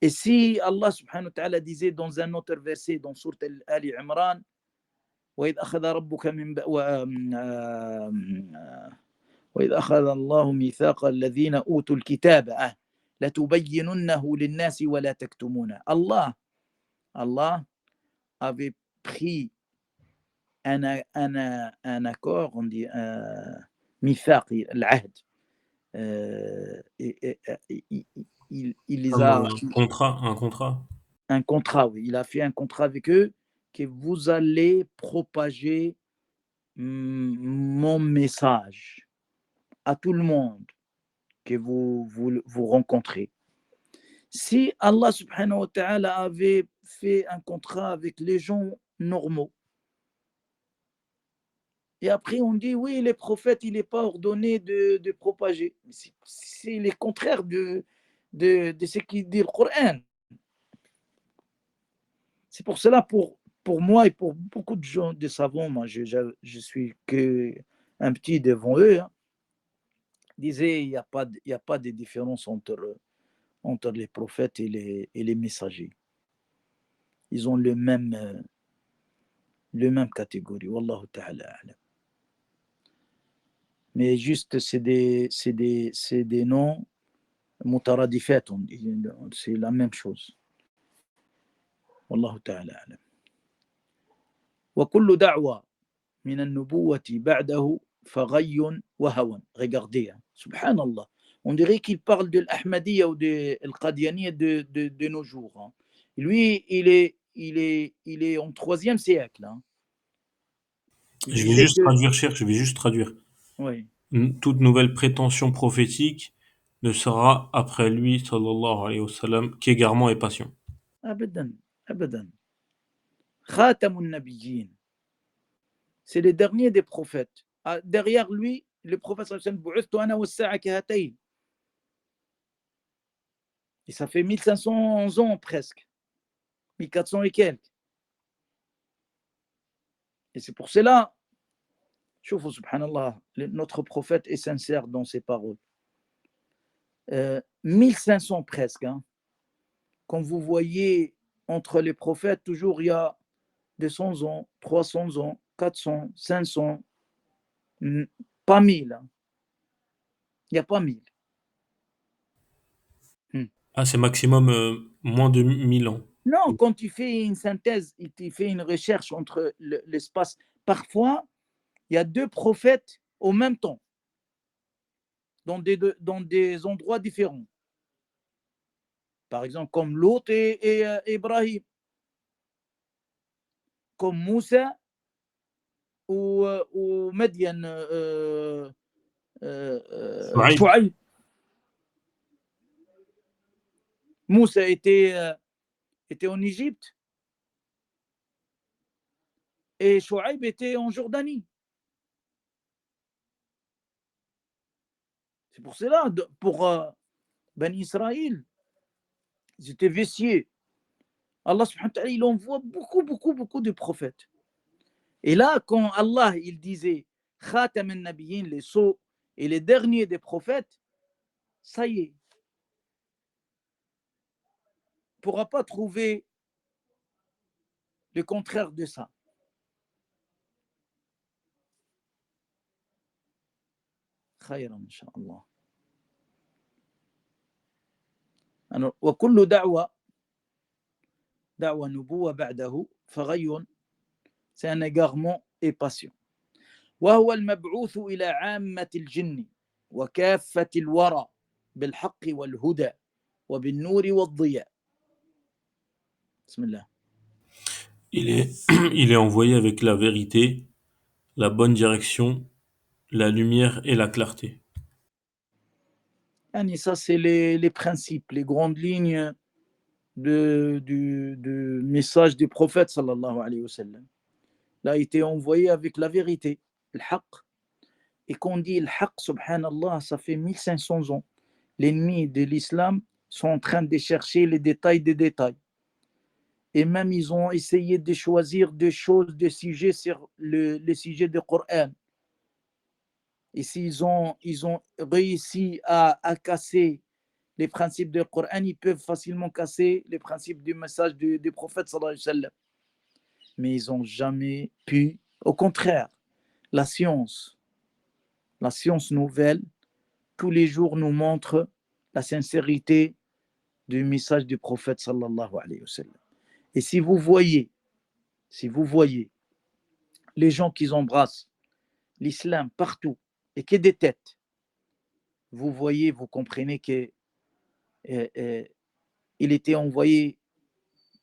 Et si Allah subhanahu wa ta'ala disait dans un autre verset dans sourate Ali Imran, وإذ أخذ ربك من وإذ أخذ الله ميثاق الذين أوتوا الكتاب لتبيننه للناس ولا تكتمونه. Allah avait pris un accord, on dit mithaq, l'ahd. Il les Comme a un contrat. un contrat, oui. Il a fait un contrat avec eux que vous allez propager mon message à tout le monde que vous rencontrez. Si Allah subhanahu wa ta'ala avait fait un contrat avec les gens normaux, et après on dit oui, les prophètes, il n'est pas ordonné de propager. C'est le contraire de ce qu'il dit le Coran. C'est pour cela, pour moi et pour beaucoup de gens, de savants, moi je suis que un petit devant eux, hein, disait il y a pas de différence entre les prophètes et les messagers. Ils ont le même catégorie. Wallahu ta'ala a'lam. Mais juste, c'est des noms mutaradifat, c'est la même chose. Wallahu ta'ala a'lam. وكل دعوة من النبوة بعده فغي وهوى. Regardez, hein, subhanallah. On dirait qu'il parle de l'Ahmadiyya ou de l'Qadianiyya de nos jours. Hein. Lui, il est en 3e siècle. Hein. Il Je vais disait juste que, traduire, cher, je vais juste traduire. oui, Toute nouvelle prétention prophétique ne sera après lui, sallallahu alayhi wa sallam, qu'égarement et passion. abadan, abadan. Khatamun Nabiyyin. C'est le dernier des prophètes. Derrière lui, le prophète sallallahu alayhi wa sallam, et ça fait 1500 ans presque, 1400 et quelques. Et c'est pour cela, subhanallah, notre prophète est sincère dans ses paroles. 1500 presque. Hein. Quand vous voyez entre les prophètes, toujours il y a 200 ans, 300 ans, 400, 500, pas 1000. Hein. Il n'y a pas 1000. Ah, c'est maximum moins de 1000 ans. Non, quand tu fais une synthèse, tu fais une recherche entre l'espace, parfois, il y a 2 prophètes au même temps, dans des endroits différents. Par exemple, comme Lot et Ibrahim, comme Moussa ou Madian, Shuaib. Shuaib. Moussa était en Égypte et Shuaib était en Jordanie. C'est pour cela, pour Ben Israël, ils étaient vessiers. Allah subhanahu wa ta'ala, il envoie beaucoup de prophètes. Et là, quand Allah, il disait Khatam al-Nabiyyin, les sceaux et les derniers des prophètes, ça y est. Il ne pourra pas trouver le contraire de ça. خيرا إن شاء الله. وكل دعوة نبوة بعده فغي, c'est un égarement et passion. وهو المبعوث إلى عامة الجن وكافة الورى بالحق والهدى وبالنور والضياء. بسم الله. Il est envoyé avec la vérité, la bonne direction, la lumière et la clarté. Et ça, c'est les principes, les grandes lignes du message du prophète sallallahu alayhi wa sallam. Il a été envoyé avec la vérité, le haqq. Et quand on dit le haqq, subhanallah, ça fait 1500 ans. L'ennemi de l'islam sont en train de chercher les détails des détails. Et même ils ont essayé de choisir des choses, des sujets sur le sujet du Coran. Et s'ils ont réussi à casser les principes du Coran, ils peuvent facilement casser les principes du message du prophète sallallahu alayhi wa sallam. Mais ils n'ont jamais pu. Au contraire, la science nouvelle, tous les jours nous montre la sincérité du message du prophète sallallahu alayhi wa sallam. Et si vous voyez les gens qui embrassent l'islam partout et qui des têtes, vous voyez, vous comprenez qu'il était envoyé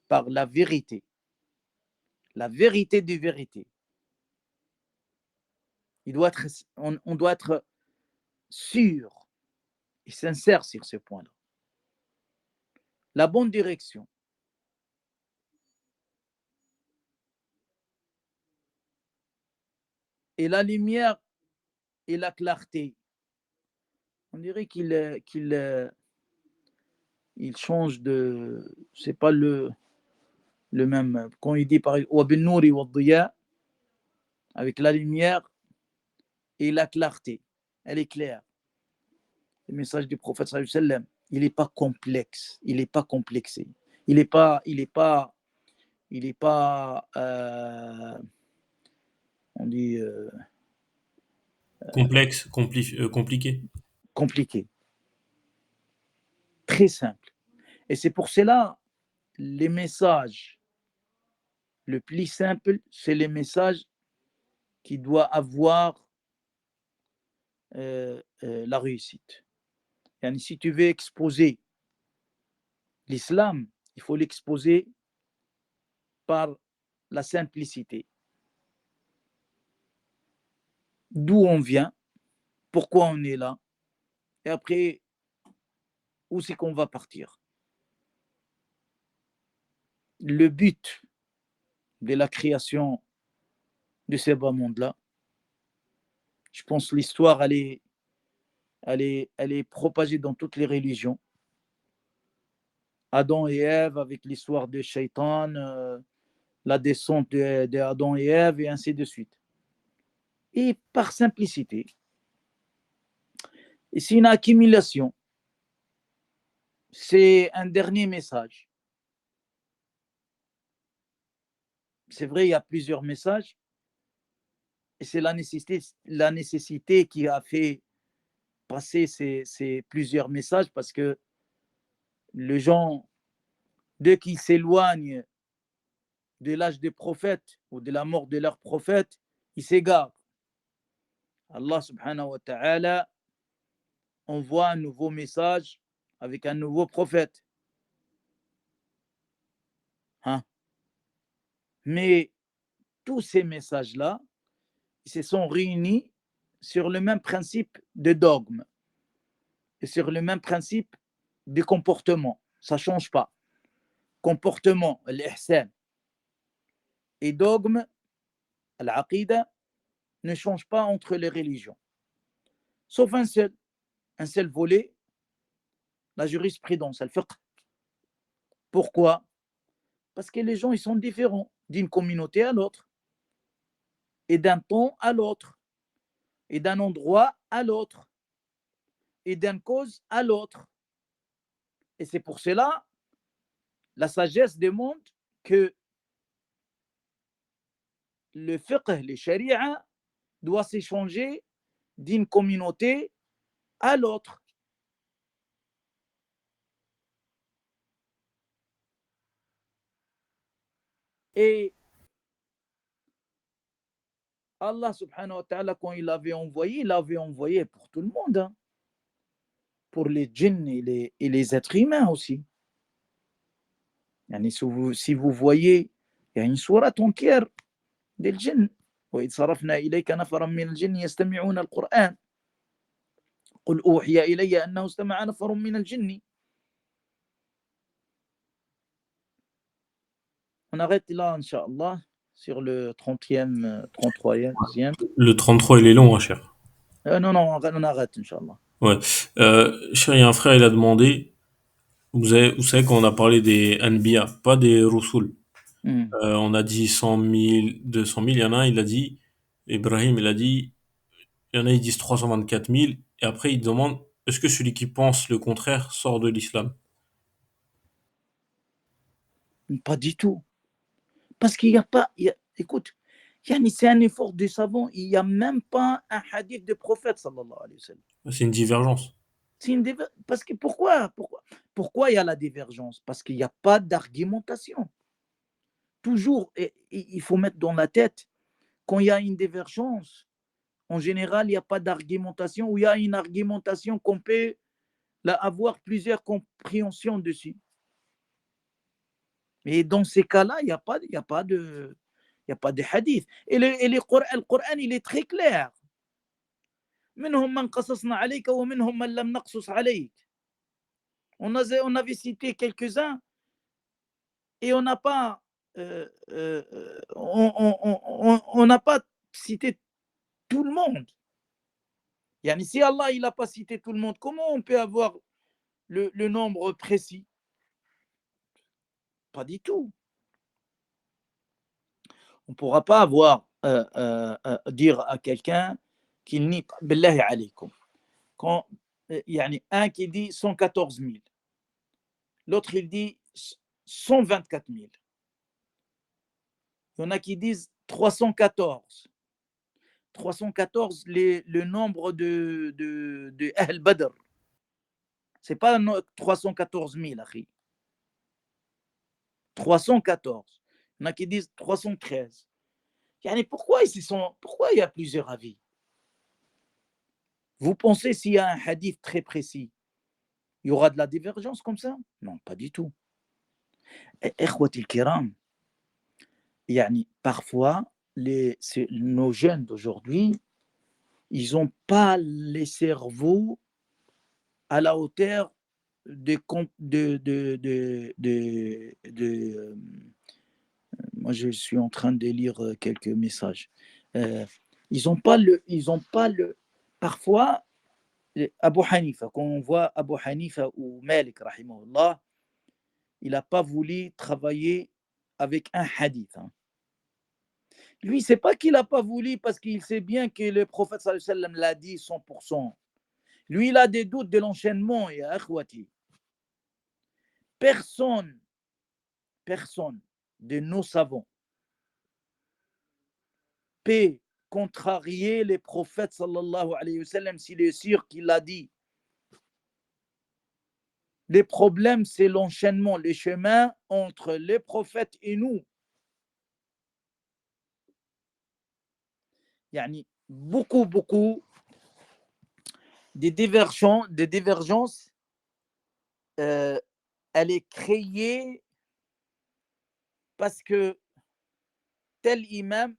par la vérité des vérités. On doit être sûr et sincère sur ce point-là. La bonne direction. Et la lumière et la clarté. On dirait qu'il change de... C'est pas le même. Quand il dit par exemple avec la lumière et la clarté, elle est claire. Le message du prophète sallallahu alayhi wa sallam, il n'est pas complexe, il n'est pas complexé, il n'est pas on dit Complexe, compliqué. compliqué, très simple. Et c'est pour cela les messages le plus simple, c'est les messages qui doivent avoir la réussite. Et si tu veux exposer l'islam, il faut l'exposer par la simplicité. D'où on vient, pourquoi on est là, et après, où c'est qu'on va partir. Le but de la création de ces bas mondes-là. Je pense que l'histoire, elle est propagée dans toutes les religions. Adam et Ève avec l'histoire de Shaitan, la descente d'Adam et Ève, et ainsi de suite. Et par simplicité, et c'est une accumulation. C'est un dernier message. C'est vrai, il y a plusieurs messages, et c'est la nécessité qui a fait passer ces plusieurs messages, parce que les gens, dès qu'ils s'éloignent de l'âge des prophètes ou de la mort de leurs prophètes, ils s'égarent. Allah subhanahu wa ta'ala envoie un nouveau message avec un nouveau prophète. Hein? Mais tous ces messages-là, ils se sont réunis sur le même principe de dogme et sur le même principe de comportement. Ça ne change pas. Comportement, l'ihsan, et dogme, l'aqida, ne change pas entre les religions. Sauf un seul volet, la jurisprudence, al-fiqh. Pourquoi? Parce que les gens, ils sont différents d'une communauté à l'autre, et d'un temps à l'autre, et d'un endroit à l'autre, et d'une cause à l'autre. Et c'est pour cela, la sagesse demande que le fiqh, les sharia, doit s'échanger d'une communauté à l'autre. Et Allah subhanahu wa ta'ala, quand il l'avait envoyé pour tout le monde, hein, pour les djinns et les êtres humains aussi. Yani si vous voyez, il y a une sourate entière des djinns. وإذ صرفنا إليك نفرا من الجن يستمعون القرآن قل أوحي إلي أنه استمع نفر من الجن. On arrête là, Inch'Allah, sur le 30e, 33e. Le 33, il est long, hein, cher. Non, on arrête, Inch'Allah. Ouais. Cher, il y a un frère, il a demandé, vous savez qu'on a parlé des Anbiya, pas des Rusul. On a dit 100 000, 200 000, il y en a un, il a dit, Ibrahim, il a dit, il y en a, ils disent 324 000, et après, il demande, est-ce que celui qui pense le contraire sort de l'islam? Pas du tout. Parce qu'il n'y a pas... écoute, c'est un effort de savant. Il n'y a même pas un hadith de prophète, sallallahu alayhi wa sallam. C'est une divergence. Parce que pourquoi il y a la divergence? Parce qu'il n'y a pas d'argumentation. Toujours, il faut mettre dans la tête, quand il y a une divergence, en général, il n'y a pas d'argumentation, ou il y a une argumentation qu'on peut avoir plusieurs compréhensions dessus. Et dans ces cas-là, il n'y a pas de hadith. Et le Coran, il est très clair. منهم من قصصنا عليك ومنهم من لم نقصص عليك. On avait cité quelques-uns et on n'a pas on n'a pas cité tout le monde. Yani, si Allah il n'a pas cité tout le monde, comment on peut avoir le nombre précis? Pas du tout. On ne pourra pas dire à quelqu'un qu'il nie pas. Billahi alaykum. Quand un qui dit 114 000, l'autre il dit 124 000. Il y en a qui disent 314. 314, le nombre de Ahl Badr. Ce n'est pas 314 000, akhi. 314. Il y en a qui disent 313. Pourquoi il y a plusieurs avis? Vous pensez s'il y a un hadith très précis, il y aura de la divergence comme ça? Non, pas du tout. Ikhwati al-kiram, parfois, nos jeunes d'aujourd'hui, ils n'ont pas les cerveaux à la hauteur de moi, je suis en train de lire quelques messages. Ils n'ont pas le. Parfois, Abu Hanifa, quand on voit Abu Hanifa ou Malik, rahimahullah, il n'a pas voulu travailler avec un hadith. Hein. Lui, c'est pas qu'il n'a pas voulu parce qu'il sait bien que le prophète sallallahu alayhi wa sallam l'a dit 100%. Lui, il a des doutes de l'enchaînement, et akhwati. Personne de nos savants peut contrarier les prophètes sallallahu alayhi wa sallam s'il est sûr qu'il l'a dit. Les problèmes, c'est l'enchaînement, les chemins entre les prophètes et nous. Yani, beaucoup des divergences, elle est créée parce que tel imam,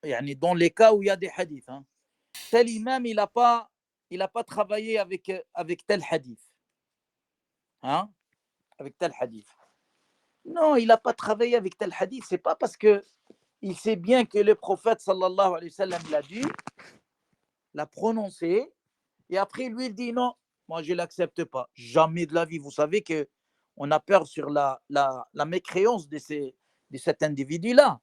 yani dans les cas où il y a des hadiths, hein, tel imam, il n'a pas travaillé avec tel hadith. Hein, avec tel hadith. Non, il n'a pas travaillé avec tel hadith. C'est pas parce que il sait bien que le prophète sallallahu alayhi wa sallam l'a dit, l'a prononcé, et après lui il dit non, moi je l'accepte pas. Jamais de la vie. Vous savez que on a peur sur la mécréance de cet individu-là.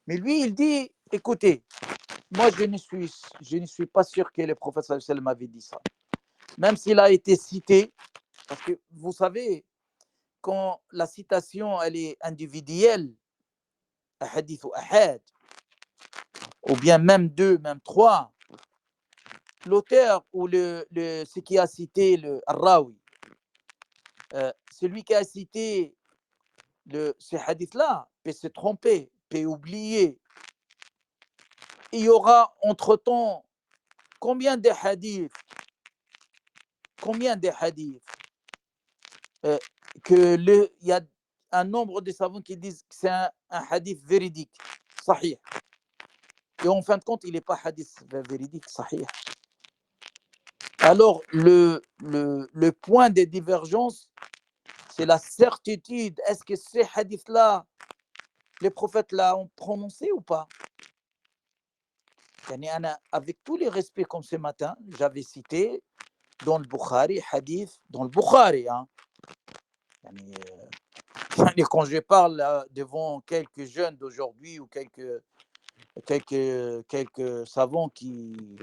Mais lui il dit, écoutez, moi je ne suis pas sûr que le prophète sallallahu alayhi wa sallam avait dit ça. Même s'il a été cité, parce que vous savez, quand la citation elle est individuelle, hadith ou ahad, ou bien même deux, même trois, l'auteur ou ce qui a cité le rawi, celui qui a cité ce hadith-là peut se tromper, peut oublier. Il y aura entre-temps combien de hadiths il y a un nombre de savants qui disent que c'est un hadith véridique, sahih. Et en fin de compte, il n'est pas hadith véridique, sahih. Alors, le point de divergence, c'est la certitude. Est-ce que ces hadiths-là, les prophètes l'ont prononcé ou pas? Avec tous les respects, comme ce matin, j'avais cité dans le Bukhari, hadith, dans le Bukhari. Hein. Quand je parle devant quelques jeunes d'aujourd'hui ou quelques savants qui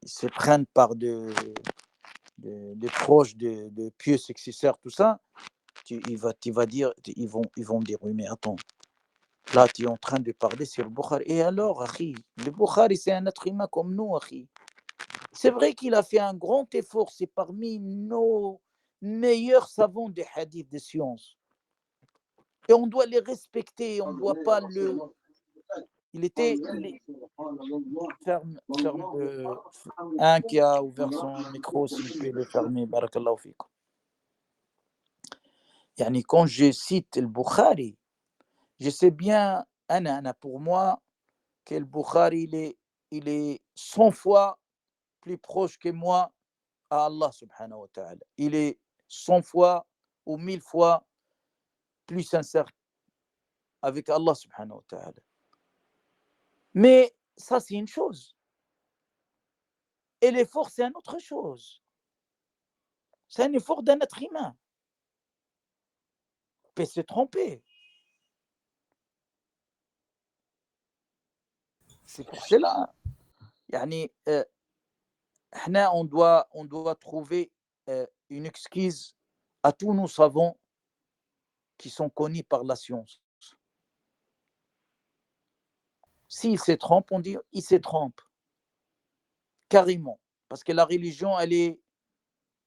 se prennent par des proches de pieux successeurs, tout ça, tu vas dire, ils vont me dire, oui, mais attends, là, tu es en train de parler sur le Bukhari. Et alors, akhi, le Bukhari, c'est un être humain comme nous, akhi. C'est vrai qu'il a fait un grand effort, c'est parmi nos meilleurs savants des hadiths de science. Et on doit les respecter, on ne doit pas le... Ferme un qui a ouvert son micro, s'il peut le fermer, barakallahu fikum. Yani, quand je cite le Bukhari, je sais bien, pour moi, que le Bukhari, il est 100 fois plus proche que moi à Allah subhanahu wa ta'ala. Il est 100 fois ou 1000 fois plus sincère avec Allah subhanahu wa ta'ala. Mais ça, c'est une chose. Et l'effort, c'est une autre chose. C'est un effort d'un être humain. Il peut se tromper. C'est pour cela. Yani, on doit trouver une excuse à tous nos savants qui sont connus par la science. S'il se trompe, on dit il se trompe. Carrément. Parce que la religion, elle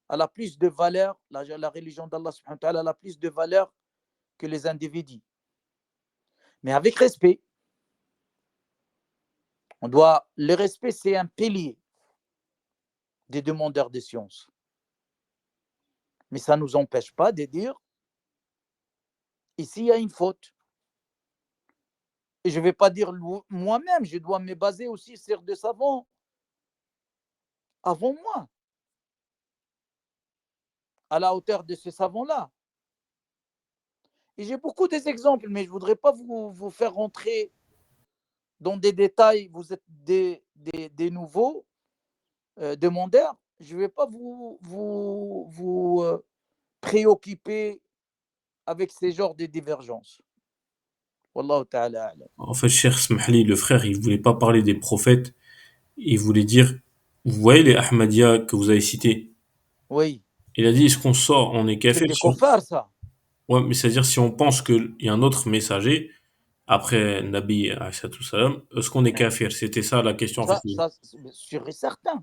a plus de valeur, la religion d'Allah subhanahu wa ta'ala a plus de valeur que les individus. Mais avec respect. Le respect, c'est un pilier des demandeurs de sciences. Mais ça ne nous empêche pas de dire ici, il y a une faute. Et je ne vais pas dire moi-même, je dois me baser aussi sur des savants avant moi, à la hauteur de ces savants-là. Et j'ai beaucoup d'exemples, mais je ne voudrais pas vous faire rentrer dans des détails. Vous êtes des nouveaux demandeurs. Je ne vais pas vous préoccuper avec ces genres de divergences. Wallahu ta'ala a'lam. En fait, cher Smahli, le frère, il voulait pas parler des prophètes, il voulait dire, vous voyez les Ahmadiyya que vous avez cités, Oui, il a dit, est-ce qu'on sort, on est c'est kafir des si on... koffars, ça. Ouais, mais c'est-à-dire si on pense qu'il y a un autre messager, après Nabi, alayhi salam, est-ce qu'on est Oui. kafir? C'était ça la question, en fait. Ça c'est sûr et certain.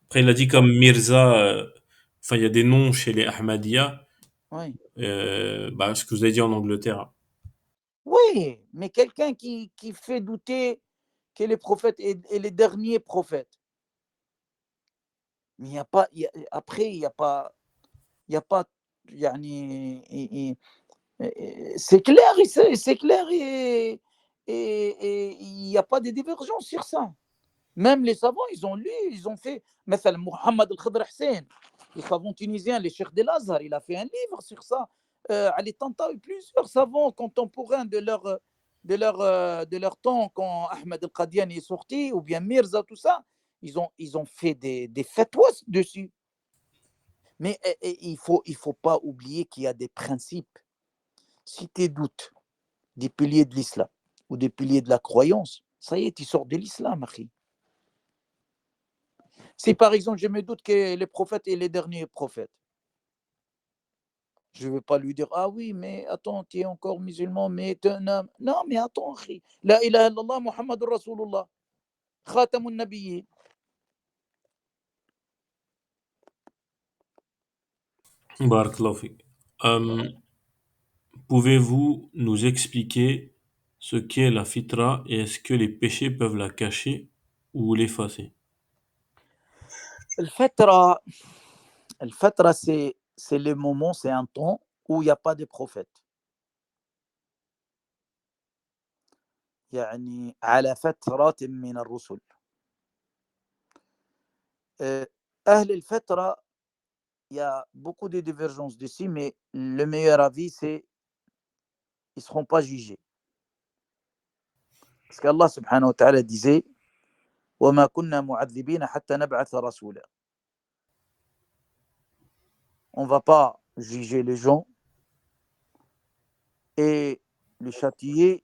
Après, il a dit Ça, comme Mirza, enfin, il y a des noms chez les Ahmadiyya, oui. bah, ce que vous avez dit en Angleterre. Oui, mais quelqu'un qui fait douter que les prophètes et les derniers prophètes. Mais il n'y a pas, après, il y a pas, yani, c'est clair, c'est clair et il n'y a pas de divergence sur ça. Même les savants, ils ont lu, ils ont fait. مثلا Mohamed El-Khadr Hussein, le savant tunisien, le Cheikh del Azhar, il a fait un livre sur ça. Ali Tanta et plusieurs savants contemporains de leur temps, quand Ahmed El-Qadiani est sorti, ou bien Mirza, tout ça, ils ont fait des fatwas dessus. Mais il ne faut pas oublier qu'il y a des principes. Si tu doutes des piliers de l'islam ou des piliers de la croyance, ça y est, tu sors de l'islam, akhi. Si par exemple, je me doute que les prophètes et les derniers prophètes, je ne vais pas lui dire, ah oui, mais attends, tu es encore musulman, mais tu es un homme. Non, mais attends, akhi. La ilaha illallah, Muhammad Rasulullah, khatamun nabiyyin. Barakallahu fik. Pouvez-vous nous expliquer ce qu'est la fitra et est-ce que les péchés peuvent la cacher ou l'effacer? الفترة الفترة c'est le moment, c'est un temps où il n'y a pas de prophète. يعني على فترة من الرسل. أهل الفترة, il y a beaucoup de divergences dessus, mais le meilleur avis, c'est qu'ils ne seront pas jugés. Parce qu'Allah subhanahu wa ta'ala disait وَمَا كُنَّا مُعَذِّبِينَ حَتَّى نَبْعَثَ رَسُولًا. On ne va pas juger les gens et les châtier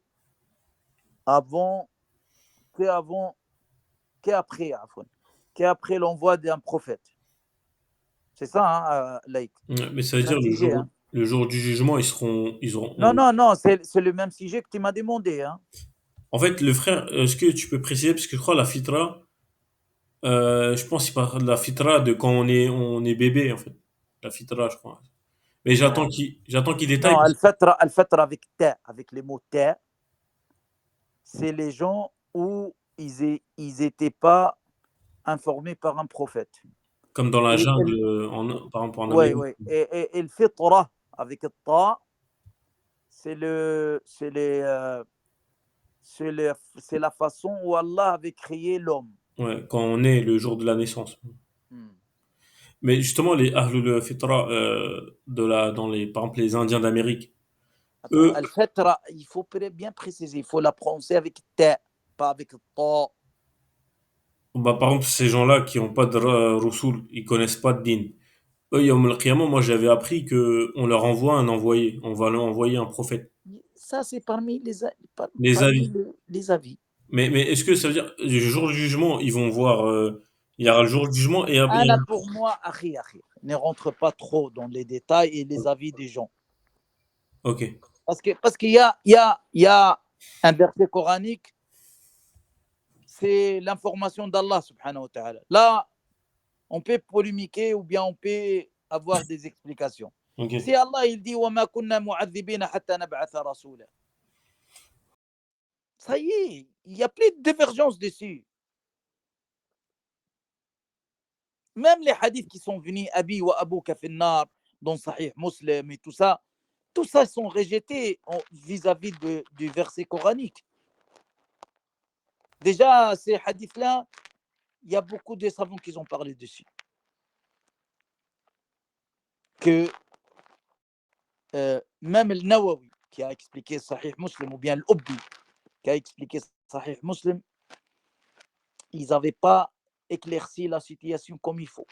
avant, qu'avant, qu'après, qu'après l'envoi d'un prophète. C'est ça, hein, Laïc. Ouais, mais ça veut C'est un dire sujet. Hein. le jour du jugement, ils Non, auront. non, non, c'est le même sujet que tu m'as demandé. Hein. En fait, le frère, est-ce que tu peux préciser parce que je crois la fitra, je pense qu'il parle de la fitra de quand on est bébé en fait, la fitra, je crois. Mais Non, j'attends qu'il détaille non, parce que Al-Fatra avec ta, avec les mots ta, c'est les gens où ils étaient pas informés par un prophète. comme dans la Et, jungle, par exemple en ouais, Amérique. ouais. Et le fitra avec le ta, c'est la façon où Allah avait créé l'homme. Ouais, quand on est le jour de la naissance. Hmm. Mais justement, les Ahlul Fitra dans les, par exemple, les Indiens d'Amérique, Attends, eux, al-fatra, il faut bien préciser, il faut la prononcer avec ta, pas avec ta. bah, par exemple, ces gens-là qui n'ont pas de Rasoul, ils connaissent pas de din. Eux, Yawm al-Qiyamah, moi j'avais appris que on leur envoie un envoyé, on va leur envoyer un prophète. Ça, c'est parmi Les parmi avis. les avis. Mais est-ce que ça veut dire, le jour du jugement, ils vont voir, il y aura le jour du jugement et, Ana, pour moi, akhi, ne rentre pas trop dans les détails et les avis des gens. ok, Parce qu'il y a un verset coranique, c'est l'information d'Allah subhanahu wa ta'ala. Là, on peut polémiquer ou bien on peut avoir des explications. ok. Si Allah il dit وَمَا كُنَّا مُعَذِّبِينَ حَتَّى نَبْعَثَ رَسُولًا, ça y est, il n'y a plus de divergence dessus. Même les hadiths qui sont venus, Abi wa Abu Kafinnar, dans Sahih Muslim et tout ça sont rejetés vis-à-vis du verset coranique. Déjà, ces hadiths-là, il y a beaucoup de savants qui ont parlé dessus. Que même le Nawawi, qui a expliqué Sahih Muslim, ou bien l'Ubbi, qui a expliqué Sahih Muslim, ils n'avaient pas éclairci la situation comme il faut.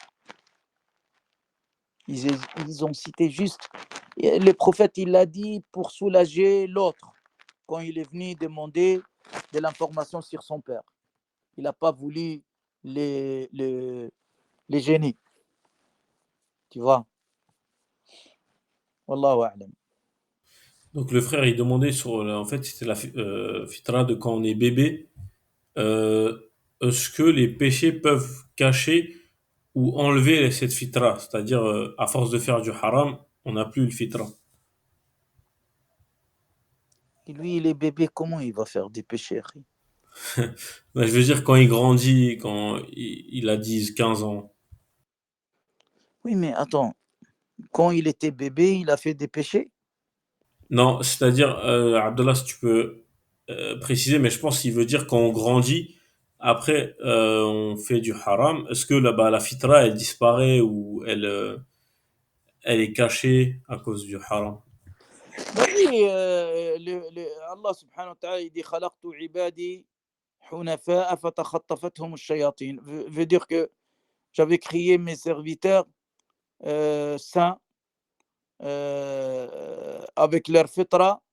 Ils ont cité juste, le prophète, il l'a dit pour soulager l'autre, quand il est venu demander de l'information sur son père. Il n'a pas voulu les gêner. Tu vois. Wallahu a'lam. Donc le frère, il demandait en fait, c'était la fitra de quand on est bébé. Euh, Est-ce que les péchés peuvent cacher ou enlever cette fitra? C'est-à-dire, à force de faire du haram, on n'a plus le fitra. Et lui, il est bébé, comment il va faire des péchés? Je veux dire, quand il grandit, quand il a 10, 15 ans. Oui, mais attends, quand il était bébé, il a fait des péchés? Non, c'est-à-dire, Abdallah, si tu peux préciser, mais je pense qu'il veut dire quand on grandit, après, on fait du haram. Est-ce que là-bas, la fitra, elle disparaît ou elle est cachée à cause du haram? Oui, Allah subhanahu wa ta'ala, il dit خلقت عبادي حنفاء فتخطفتهم الشياطين. Veut dire que j'avais créé mes serviteurs saints avec leur fitra,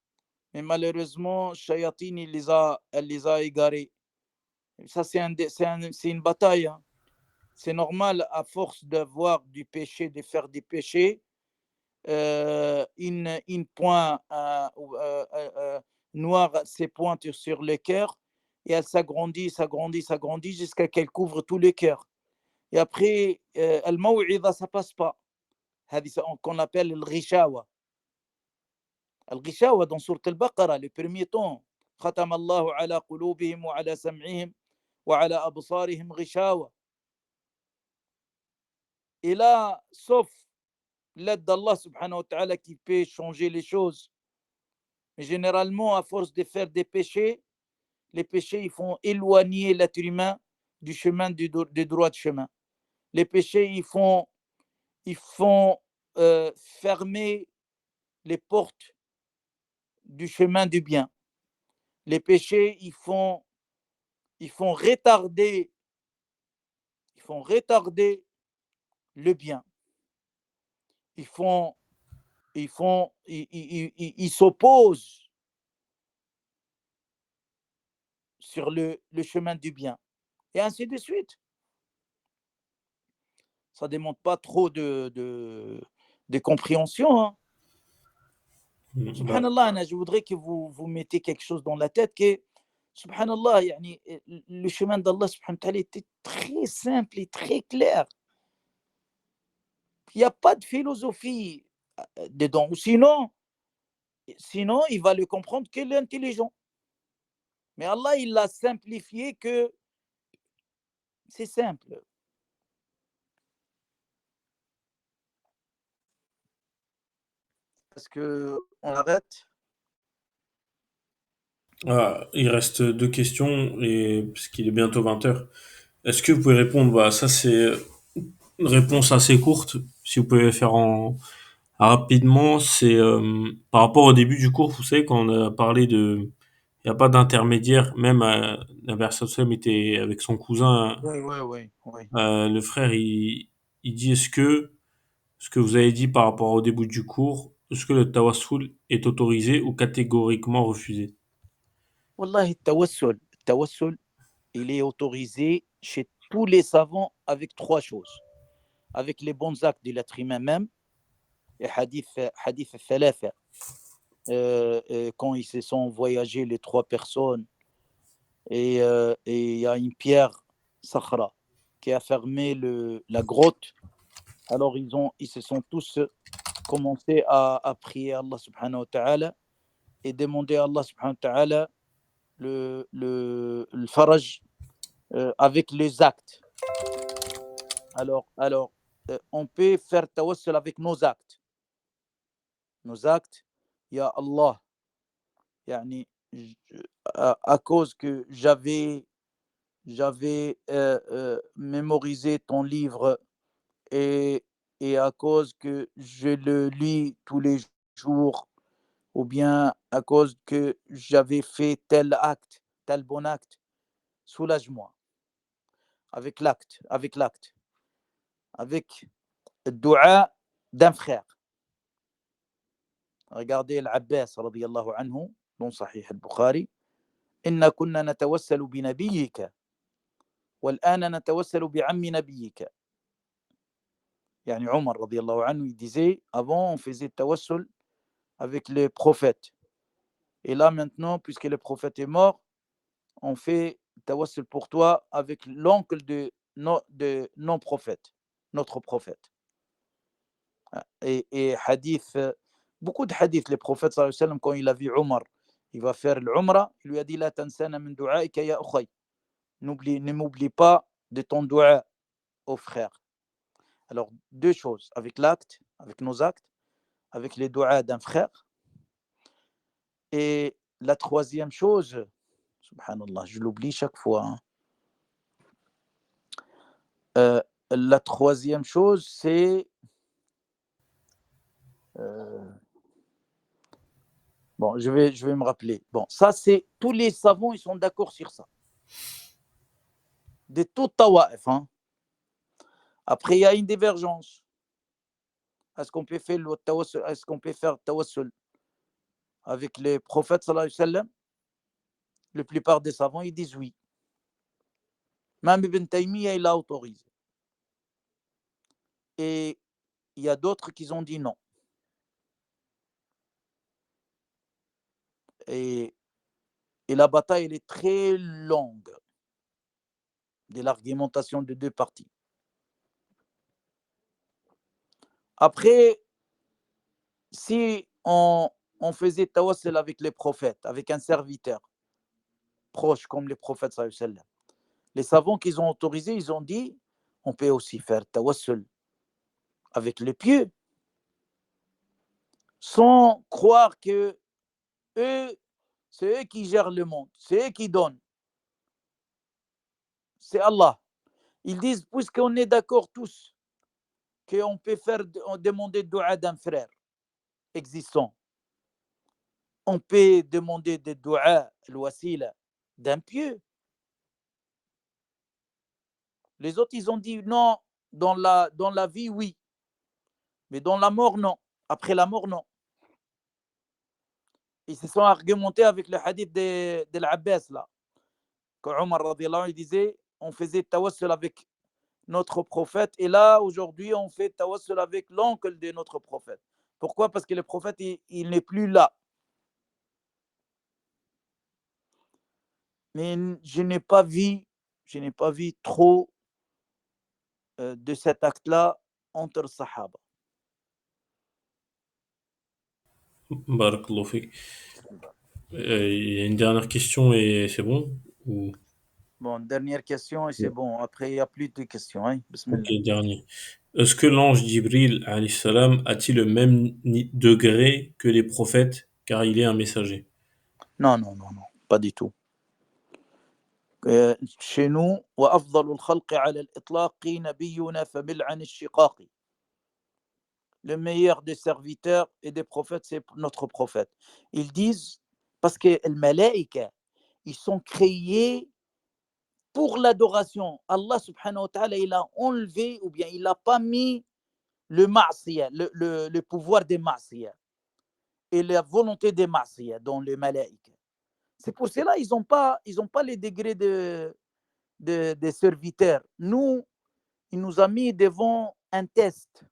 mais malheureusement, Shayatin, elle les a égarés. Ça, c'est une bataille. Hein. C'est normal, à force d'avoir du péché, de faire des péchés, une point noire se pointe sur le cœur et elle s'agrandit, s'agrandit, s'agrandit jusqu'à qu'elle couvre tout le cœur. Et après, al-maw'idha, ça passe pas. Qu'on appelle le rishawa. Al-rishawa dans Sourate al-Baqarah, le premier temps. ختم الله على قلوبهم وعلى سمعهم وعلى أبصارهم غشاوة. Et là, sauf l'aide d'Allah subhanahu wa ta'ala qui peut changer les choses. Mais généralement, à force de faire des péchés, les péchés ils font éloigner l'être humain du chemin du droit de chemin. Les péchés ils font fermer les portes du chemin du bien. Les péchés ils font retarder le bien. Ils s'opposent sur le chemin du bien. Et ainsi de suite. Ça ne demande pas trop de compréhension. Hein. Bah, Subhanallah, je voudrais que vous mettez quelque chose dans la tête que, subhanallah, le chemin d'Allah subhanahu wa ta'ala était très simple et très clair. Il n'y a pas de philosophie dedans. Sinon, il va le comprendre que l'intelligent. Mais Allah, il l'a simplifié que c'est simple. Parce qu'on arrête. il reste deux questions et parce qu'il est bientôt 20 heures. Est-ce que vous pouvez répondre? Bah, ça c'est une réponse assez courte. Si vous pouvez faire en rapidement, c'est par rapport au début du cours, vous savez, quand on a parlé de, il n'y a pas d'intermédiaire, même la personne était avec son cousin, Oui. le frère, il dit est-ce que ce que vous avez dit par rapport au début du cours, est-ce que le tawassul est autorisé ou catégoriquement refusé? Wallahi, tawassul, il est autorisé chez tous les savants avec trois choses. Avec les bons actes de l'être humain même, et hadith thalatha, quand ils se sont voyagés, les trois personnes, et il y a une pierre, Sakhra, qui a fermé la grotte. Alors ils se sont tous commencé à prier Allah subhanahu wa ta'ala et demander à Allah subhanahu wa ta'ala le faraj avec les actes. Alors on peut faire tawassul avec nos actes. Nos actes, ya Allah, yani, à cause que j'avais mémorisé ton livre et à cause que je le lis tous les jour, ou bien à cause que j'avais fait tel acte, tel bon acte. Soulage-moi avec l'acte, avec le dua d'un frère. Regardez l'Abbas radiyallahu anhu dans Sahih al-Bukhari. إنا كنا نتوسل بنبيك والآن نتوسل بعم نبيك. يعني Omar radiyallahu anhu, il disait, avant on faisait tawassul avec les prophètes. Et là maintenant, puisque le prophète est mort, on fait tawassul pour toi avec l'oncle de non-prophète, notre prophète. Et hadith, beaucoup de hadiths, les prophètes sallallahu alayhi wa sallam, quand il a vu Omar, il va faire l'umrah, il lui a dit la tansana min du'aika ya ukhay. Ne m'oublie pas de ton dua au frère. Alors, deux choses, avec l'acte, avec nos actes, avec les doigts d'un frère. Et la troisième chose, subhanallah, je l'oublie chaque fois. La troisième chose, c'est... bon, je vais me rappeler. Bon, ça, c'est... Tous les savants, ils sont d'accord sur ça. De tout tawaf. Hein. Après, il y a une divergence. Est-ce qu'on peut faire le tawassul, est-ce qu'on peut faire tawassul avec les prophètes sallallahu alayhi wa sallam? La plupart des savants, ils disent oui. Même Ibn Taymiyyah, il a autorisé. Et il y a d'autres qui ont dit non. Et la bataille, elle est très longue de l'argumentation de deux parties. Après, si on faisait tawassul avec les prophètes, avec un serviteur proche comme les prophètes, sallallahu alayhi wa sallam, les savants qu'ils ont autorisé, ils ont dit, on peut aussi faire tawassul avec les pieux, sans croire que eux, c'est eux qui gèrent le monde, c'est eux qui donnent. C'est Allah. Ils disent, puisqu'on est d'accord tous qu'on peut demander dua d'un frère existant, on peut demander des dua, al-wasila, d'un pieux. Les autres, ils ont dit non, dans la vie, oui, mais dans la mort, non. Après la mort, non. Ils se sont argumentés avec le hadith de l'Abbas, là. Quand Omar radiallahu anhu disait, on faisait tawassul avec notre prophète, et là, aujourd'hui, on fait tawassul avec l'oncle de notre prophète. Pourquoi? Parce que le prophète, il n'est plus là. Mais je n'ai pas vu trop de cet acte-là entre Sahaba. Barakallahu fik. Il y a une dernière question et c'est bon ou... Bon, dernière question et c'est bon. Après, il n'y a plus de questions. Hein? Ok, Bismillah. dernier. Est-ce que l'ange Jibril alayhi salam a-t-il le même degré que les prophètes car il est un messager? Non, pas du tout. Chez nous, وأفضل الخلق على الإطلاق نبينا فمل عن الشقاق. Le meilleur des serviteurs et des prophètes, c'est notre prophète. Ils disent, parce que les malaïka, ils sont créés pour l'adoration. Allah subhanahu wa ta'ala, il a enlevé ou bien il n'a pas mis le ma'siyah, le pouvoir des ma'siyah et la volonté des ma'siyah dans les malaïka. C'est pour cela qu'ils n'ont pas les degrés des serviteurs. Nous, il nous a mis devant un test.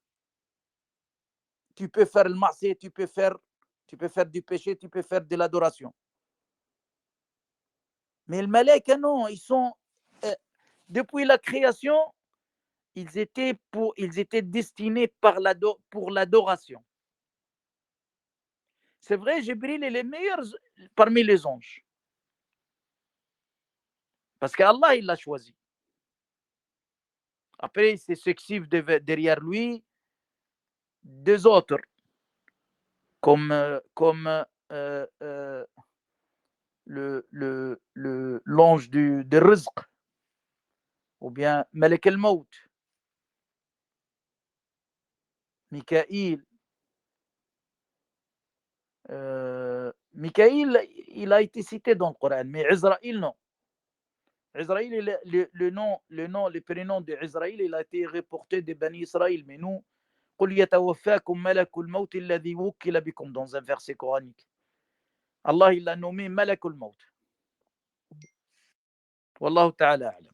Tu peux faire le ma'siyah, tu peux faire du péché, tu peux faire de l'adoration. Mais les malaïka, non, ils sont depuis la création, ils étaient destinés pour l'adoration. C'est vrai, Jibril est le meilleur parmi les anges. Parce qu'Allah, il l'a choisi. Après, c'est successif derrière lui deux autres, comme l'ange de Rizq, ou bien Malek al-Maut, Mikaïl, Mikaïl, il a été cité dans le Coran, mais Israël, non. Israël, le prénom d'Israël, il a été reporté des Bani Israël. Mais nous, قل يتوفاكم ملك الموت الذي وكل بكم dans un verset coranique. Allah, il l'a nommé Malak al-Maut. Wallahu ta'ala a'lam.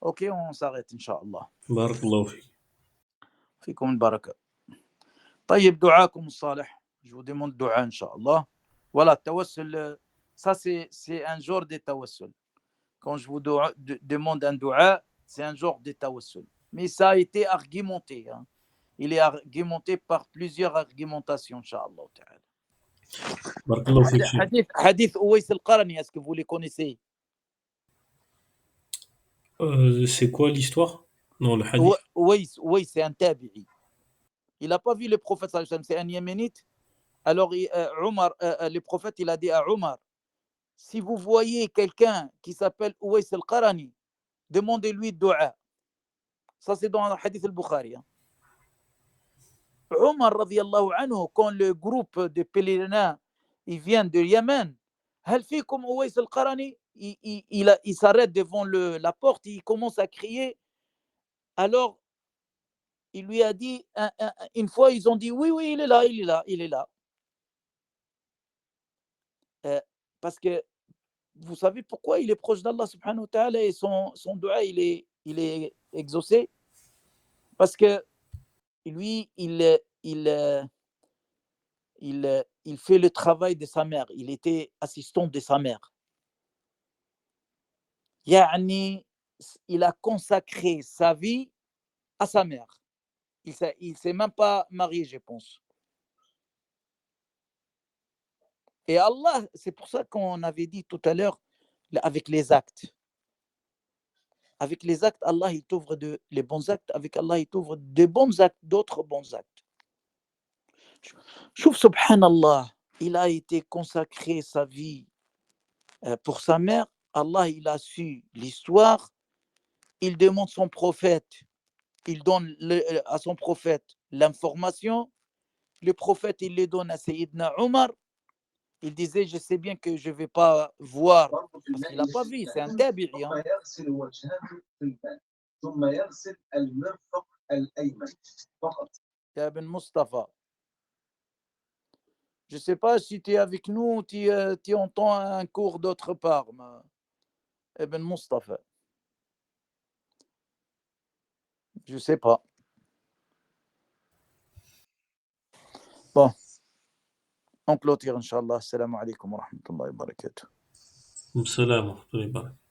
Ok, on s'arrête, Inch'Allah. Barakallahu fik. Fikoum baraka. طيب دعاكم الصالح. Je vous demande dua, Inch'Allah. Voilà, tawassul, ça c'est un genre de tawassul. Quand je vous demande un dua, c'est un genre de tawassul. Mais ça a été argumenté. Hein. Il est argumenté par plusieurs argumentations, Inch'Allah ta'ala. Barakallahu fik, Cheikh. Hadith Uwais al-Qarani, est-ce que vous les connaissez? C'est quoi l'histoire? Non, le hadith. Uwais, c'est un tabi'i. Il n'a pas vu le prophète, c'est un yéménite. Alors, le prophète, il a dit à Omar, si vous voyez quelqu'un qui s'appelle Uwais al-Qarani, demandez-lui dua. Ça, c'est dans le hadith al-Bukhari. Hein. Omar, radiallahu anhu, quand le groupe de pèlerins ils viennent de Yémen, hal fikum Uwais al-Qarani, il s'arrête devant la porte, il commence à crier. Alors, il lui a dit, une fois, ils ont dit, oui, il est là, il est là. Parce que vous savez pourquoi il est proche d'Allah subhanahu wa ta'ala et son dua, il est exaucé? Parce que lui, il fait le travail de sa mère. Il était assistant de sa mère. Yani, il a consacré sa vie à sa mère. Il ne s'est même pas marié, je pense. Et Allah, c'est pour ça qu'on avait dit tout à l'heure, avec les actes. Avec les actes, Allah, il t'ouvre les bons actes. Avec Allah, il t'ouvre de bons actes, d'autres bons actes. Chouf, subhanallah, il a été consacré sa vie pour sa mère. Allah, il a su l'histoire. Il demande son prophète. Il donne à son prophète l'information. Le prophète, il les donne à Sayyidina Omar. Il disait, je sais bien que je ne vais pas voir, parce qu'il n'a pas vu, c'est un tabi'i. Hein. Ibn Mustafa. Je ne sais pas si tu es avec nous, tu entends un cours d'autre part. Ibn Mustafa. Je ne sais pas. Bon. On clôture, Inch'Allah. Assalamu alaikum wa rahmatullahi wa barakatuh. Salam wa rahmatullahi wa barakatuh.